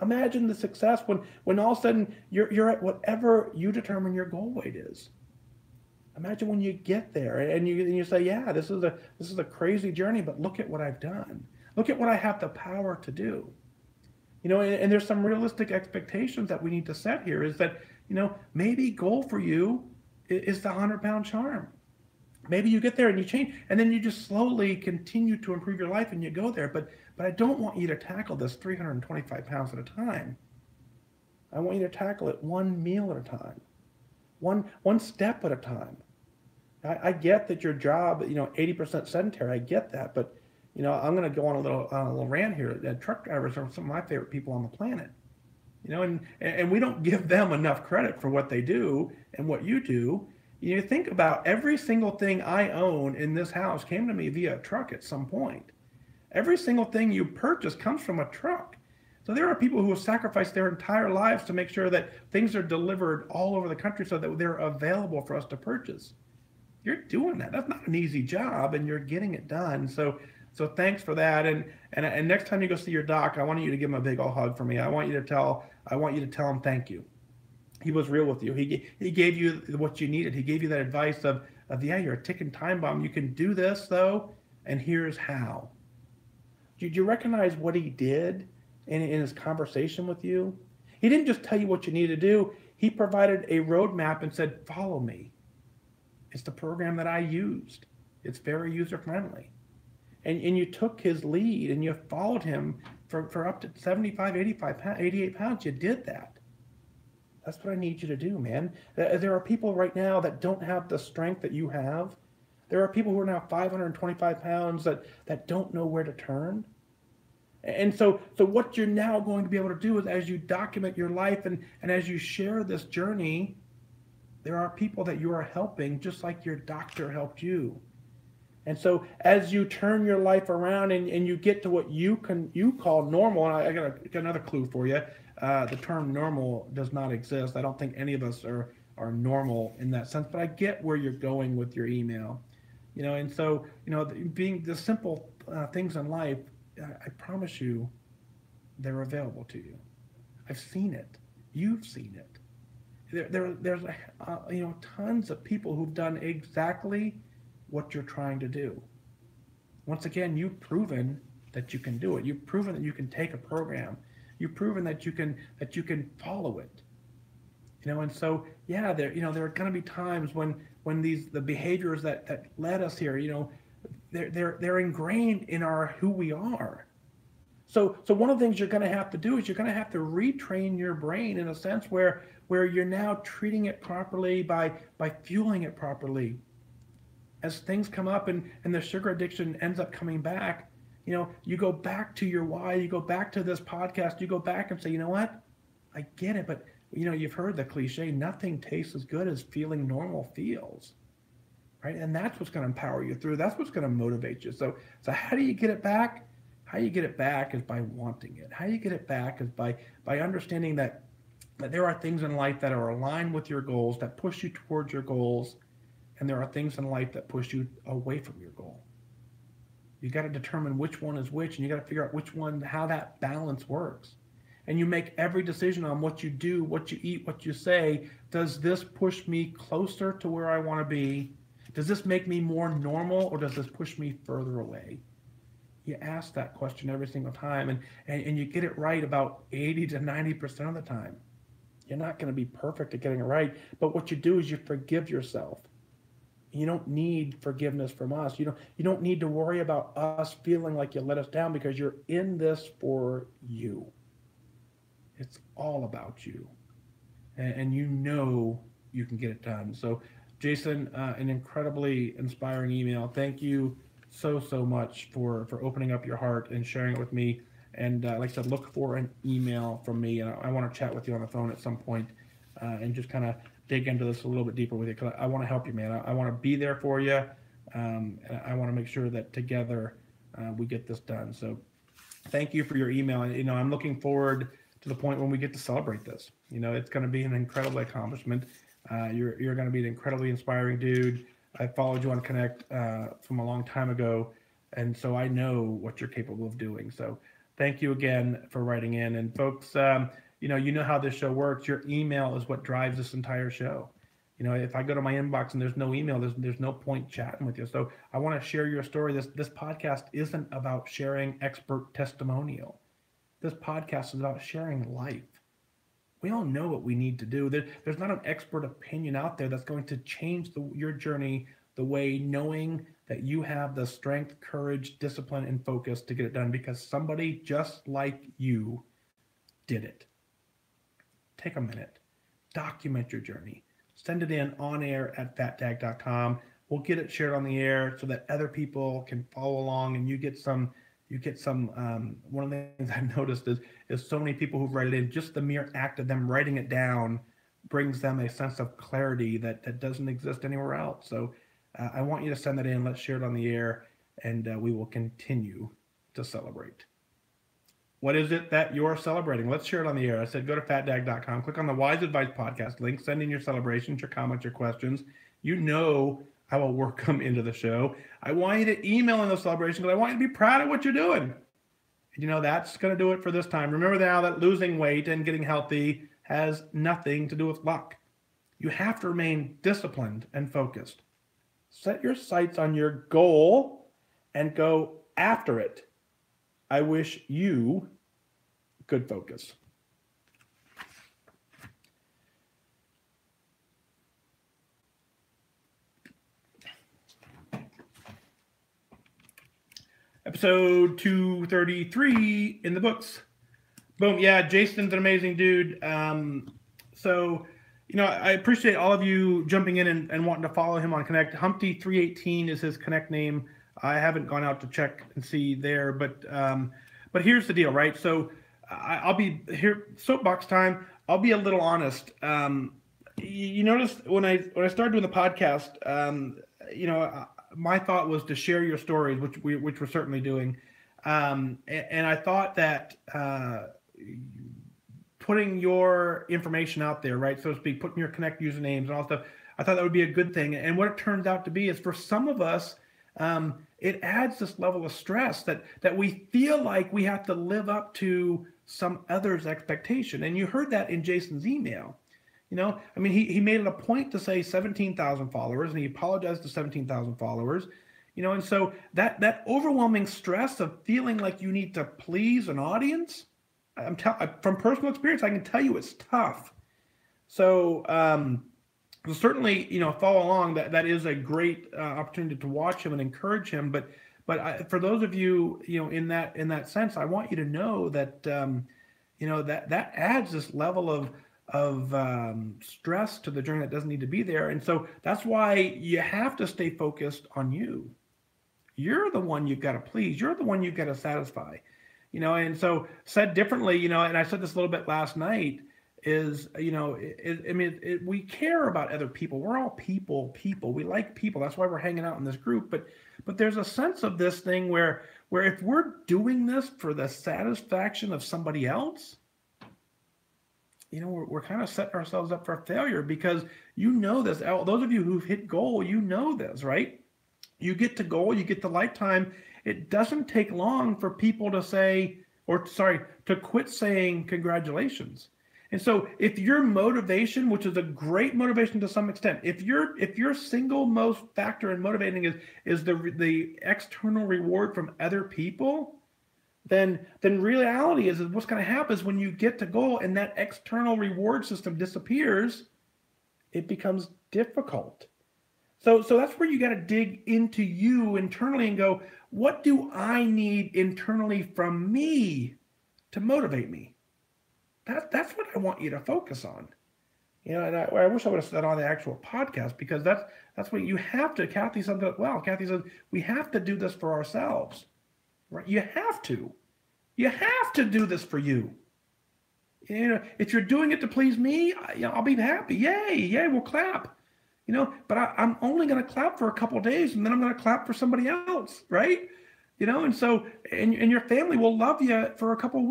Imagine the success when all of a sudden you're at whatever you determine your goal weight is. Imagine when you get there and you say, yeah, this is a crazy journey, but look at what I've done. Look at what I have the power to do. And there's some realistic expectations that we need to set here, is that, maybe goal for you is the 100-pound charm. Maybe you get there and you change, and then you just slowly continue to improve your life and you go there. But I don't want you to tackle this 325 pounds at a time. I want you to tackle it one meal at a time, one step at a time. I get that your job, 80% sedentary. I get that, but I'm going to go on a little rant here. Truck drivers are some of my favorite people on the planet. And we don't give them enough credit for what they do and what you do. You think about every single thing I own in this house came to me via a truck at some point. Every single thing you purchase comes from a truck. So there are people who have sacrificed their entire lives to make sure that things are delivered all over the country so that they're available for us to purchase. You're doing that. That's not an easy job, and you're getting it done. So thanks for that. And next time you go see your doc, I want you to give him a big old hug for me. I want you to tell him thank you. He was real with you. He gave you what you needed. He gave you that advice of yeah, you're a ticking time bomb. You can do this though, and here's how. Did you recognize what he did in his conversation with you? He didn't just tell you what you need to do. He provided a roadmap and said, follow me. It's the program that I used. It's very user-friendly. And you took his lead and you followed him for up to 75, 88 pounds. You did that. That's what I need you to do, man. There are people right now that don't have the strength that you have. There are people who are now 525 pounds that don't know where to turn. And so what you're now going to be able to do is, as you document your life and as you share this journey, there are people that you are helping just like your doctor helped you. And so as you turn your life around and you get to what you call normal, and I got another clue for you. The term normal does not exist. I don't think any of us are normal in that sense, but I get where you're going with your email. And so, being the simple things in life, I promise you, they're available to you. I've seen it. You've seen it. There's tons of people who've done exactly what you're trying to do. Once again, you've proven that you can do it. You've proven that you can take a program. You've proven that you can follow it. And so there are going to be times when the behaviors that led us here, they're ingrained in our who we are. So one of the things you're going to have to do is you're going to have to retrain your brain in a sense where you're now treating it properly by fueling it properly. As things come up and the sugar addiction ends up coming back, you go back to your why, you go back to this podcast, you go back and say, you know what? I get it, but you've heard the cliche, nothing tastes as good as feeling normal feels. Right? And that's what's going to empower you through. That's what's going to motivate you. So how do you get it back? How you get it back is by wanting it. How you get it back is by understanding that there are things in life that are aligned with your goals, that push you towards your goals, and there are things in life that push you away from your goal. You got to determine which one is which, and you got to figure out which one, how that balance works. And you make every decision on what you do, what you eat, what you say. Does this push me closer to where I want to be? Does this make me more normal, or does this push me further away? You ask that question every single time, and you get it right about 80 to 90% of the time. You're not going to be perfect at getting it right, but what you do is you forgive yourself. You don't need forgiveness from us. You don't need to worry about us feeling like you let us down, because you're in this for you. It's all about you, and you can get it done. So, Jason, an incredibly inspiring email. Thank you so much for opening up your heart and sharing it with me. And like I said, look for an email from me, and I want to chat with you on the phone at some point and just kind of dig into this a little bit deeper with you, because I want to help you, man. I want to be there for you, and I want to make sure that together we get this done. So thank you for your email. And I'm looking forward to the point when we get to celebrate this. It's going to be an incredible accomplishment. You're going to be an incredibly inspiring dude. I followed you on Connect from a long time ago, and so I know what you're capable of doing. So thank you again for writing in. And folks, you know how this show works. Your email is what drives this entire show. If I go to my inbox and there's no email, there's no point chatting with you. So I want to share your story. This podcast isn't about sharing expert testimonial. This podcast is about sharing life. We all know what we need to do. There's not an expert opinion out there that's going to change your journey the way knowing that you have the strength, courage, discipline, and focus to get it done, because somebody just like you did it. Take a minute. Document your journey. Send it in on air at fatdag.com. We'll get it shared on the air so that other people can follow along, and you get some. One of the things I've noticed is so many people who've written it in, just the mere act of them writing it down brings them a sense of clarity that doesn't exist anywhere else. So I want you to send that in. Let's share it on the air, and we will continue to celebrate. What is it that you're celebrating? Let's share it on the air. I said go to fatdag.com, click on the Wise Advice podcast link, send in your celebrations, your comments, your questions. I will work them into the show. I want you to email in those celebrations, because I want you to be proud of what you're doing. And that's going to do it for this time. Remember now that losing weight and getting healthy has nothing to do with luck. You have to remain disciplined and focused. Set your sights on your goal and go after it. I wish you good focus. Episode 233 in the books. Boom. Yeah, Jason's an amazing dude. So, I appreciate all of you jumping in and wanting to follow him on Connect. Humpty318 is his Connect name. I haven't gone out to check and see there, but here's the deal, right? So I'll be here, soapbox time. I'll be a little honest. You notice when I started doing the podcast, my thought was to share your stories, which we're certainly doing. And I thought that putting your information out there, right, so to speak, putting your Connect usernames and all stuff, I thought that would be a good thing. And what it turns out to be is for some of us, it adds this level of stress that we feel like we have to live up to some other's expectation. And you heard that in Jason's email. I mean, he made it a point to say 17,000 followers, and he apologized to 17,000 followers. And so that overwhelming stress of feeling like you need to please an audience, from personal experience, I can tell you it's tough. So certainly, follow along. That is a great opportunity to watch him and encourage him. But for those of you, in that sense, I want you to know that that adds this level of stress to the journey that doesn't need to be there. And so that's why you have to stay focused on you. You're the one you've got to please. You're the one you've got to satisfy. And so said differently, and I said this a little bit last night, is, we care about other people. We're all people. We like people. That's why we're hanging out in this group. But there's a sense of this thing where if we're doing this for the satisfaction of somebody else, we're kind of setting ourselves up for failure, because this. Those of you who've hit goal, this, right? You get to goal, you get the lifetime. It doesn't take long for people to quit saying congratulations. And so if your motivation, which is a great motivation to some extent, if your single most factor in motivating is the external reward from other people, then reality is what's going to happen is when you get to goal and that external reward system disappears, it becomes difficult. So that's where you got to dig into you internally and go, what do I need internally from me to motivate me? That's what I want you to focus on. And I wish I would have said on the actual podcast, because that's what you have to. Kathy said that well. Kathy said we have to do this for ourselves, right? You have to do this for you. If you're doing it to please me, I'll be happy. Yay, we'll clap. But I'm only going to clap for a couple of days, and then I'm going to clap for somebody else, right? And so, and your family will love you for a couple,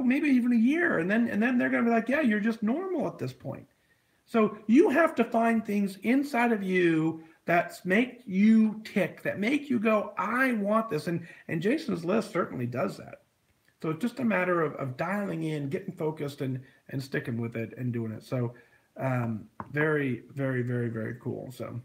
maybe even a year, and then they're going to be like, yeah, you're just normal at this point. So you have to find things inside of you that make you tick, that make you go, I want this, and Jason's list certainly does that. So it's just a matter of dialing in, getting focused, and sticking with it and doing it. So. Very, very, very, very cool. So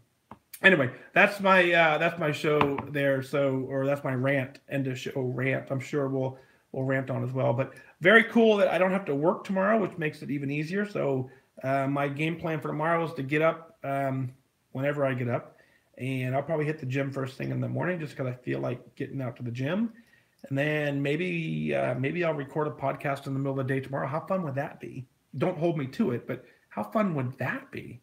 anyway, that's my show there. Or that's my rant, end of show rant. I'm sure we'll rant on as well, but very cool that I don't have to work tomorrow, which makes it even easier. So my game plan for tomorrow is to get up whenever I get up, and I'll probably hit the gym first thing in the morning just because I feel like getting out to the gym. And then maybe I'll record a podcast in the middle of the day tomorrow. How fun would that be? Don't hold me to it, but how fun would that be?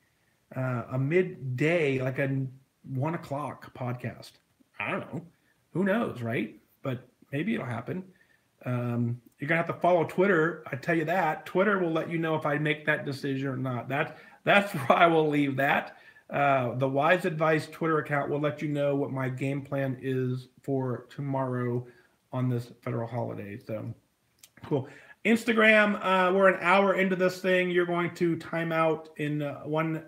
A midday, like a 1 o'clock podcast. I don't know. Who knows, right? But maybe it'll happen. You're going to have to follow Twitter. I tell you that. Twitter will let you know if I make that decision or not. That's where I will leave that. The WhysAdvice Twitter account will let you know what my game plan is for tomorrow on this federal holiday. So, cool. Instagram, we're an hour into this thing. You're going to time out in 1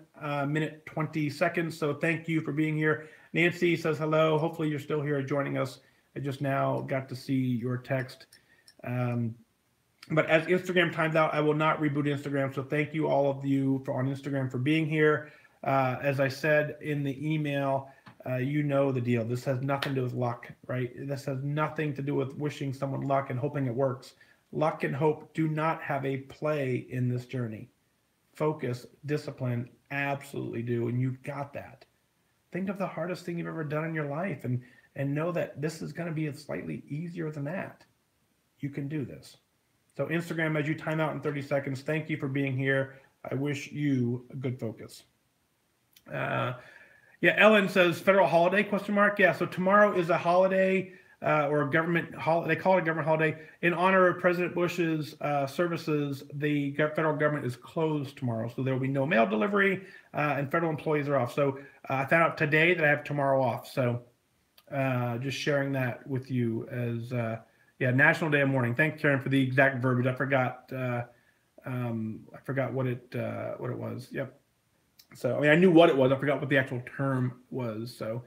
minute, 20 seconds. So thank you for being here. Nancy says hello. Hopefully you're still here joining us. I just now got to see your text. But as Instagram times out, I will not reboot Instagram. So thank you, all of you on Instagram, for being here. As I said in the email, you know the deal. This has nothing to do with luck, right? This has nothing to do with wishing someone luck and hoping it works. Luck and hope do not have a play in this journey. Focus, discipline, absolutely do, and you've got that. Think of the hardest thing you've ever done in your life, and know that this is going to be slightly easier than that. You can do this. So Instagram, as you time out in 30 seconds, thank you for being here. I wish you a good focus. Yeah, Ellen says federal holiday, ? Yeah, so tomorrow is a holiday. Or a government holiday. They call it a government holiday in honor of President Bush's services. The federal government is closed tomorrow, so there will be no mail delivery, and federal employees are off. So I found out today that I have tomorrow off. So just sharing that with you as yeah, National Day of Mourning. Thanks, Karen, for the exact verbiage. I forgot what it was. Yep. So I mean, I knew what it was. I forgot what the actual term was. So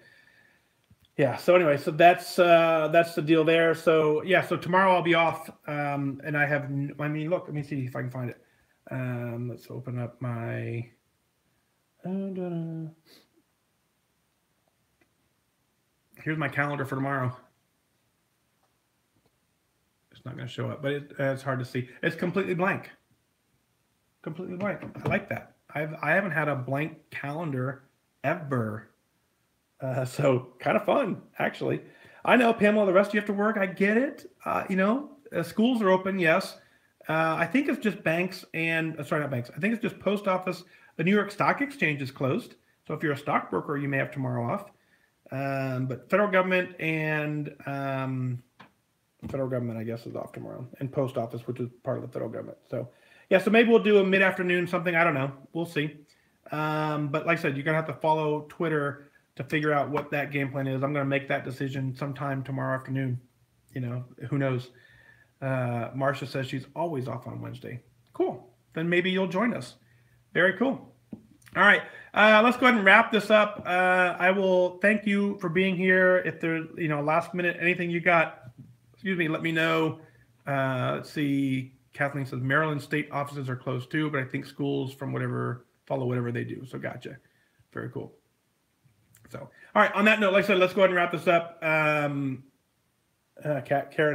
yeah. So anyway, so that's the deal there. So yeah. So tomorrow I'll be off, and I have. I mean, look. Let me see if I can find it. Let's open up my. Here's my calendar for tomorrow. It's not going to show up, but it's hard to see. It's completely blank. Completely blank. I like that. I haven't had a blank calendar ever. So kind of fun, actually. I know, Pamela, the rest of you have to work. I get it. Schools are open, yes. I think it's just banks and, sorry, not banks. I think it's just post office. The New York Stock Exchange is closed. So if you're a stockbroker, you may have tomorrow off. But federal government and federal government, I guess, is off tomorrow. And post office, which is part of the federal government. So, yeah, so maybe we'll do a mid-afternoon something. I don't know. We'll see. But like I said, you're going to have to follow Twitter to figure out what that game plan is. I'm going to make that decision sometime tomorrow afternoon. Who knows? Marcia says she's always off on Wednesday. Cool. Then maybe you'll join us. Very cool. All right. Let's go ahead and wrap this up. I will thank you for being here. If there's, last minute, anything you got, let me know. Let's see. Kathleen says Maryland state offices are closed too, but I think schools follow whatever they do. So gotcha. Very cool. So, all right. On that note, like I said, let's go ahead and wrap this up. Karen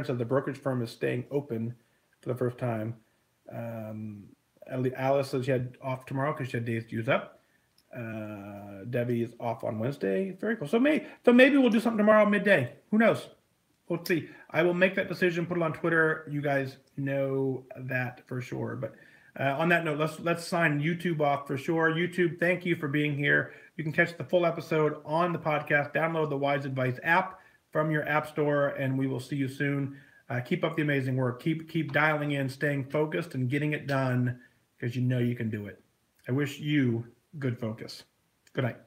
said the brokerage firm is staying open for the first time. Alice says she had off tomorrow because she had days to use up. Debbie is off on Wednesday. Very cool. So maybe we'll do something tomorrow midday. Who knows? We'll see. I will make that decision, put it on Twitter. You guys know that for sure. But on that note, let's sign YouTube off for sure. YouTube, thank you for being here. You can catch the full episode on the podcast. Download the WhysAdvice app from your app store, and we will see you soon. Keep up the amazing work. Keep dialing in, staying focused, and getting it done because you know you can do it. I wish you good focus. Good night.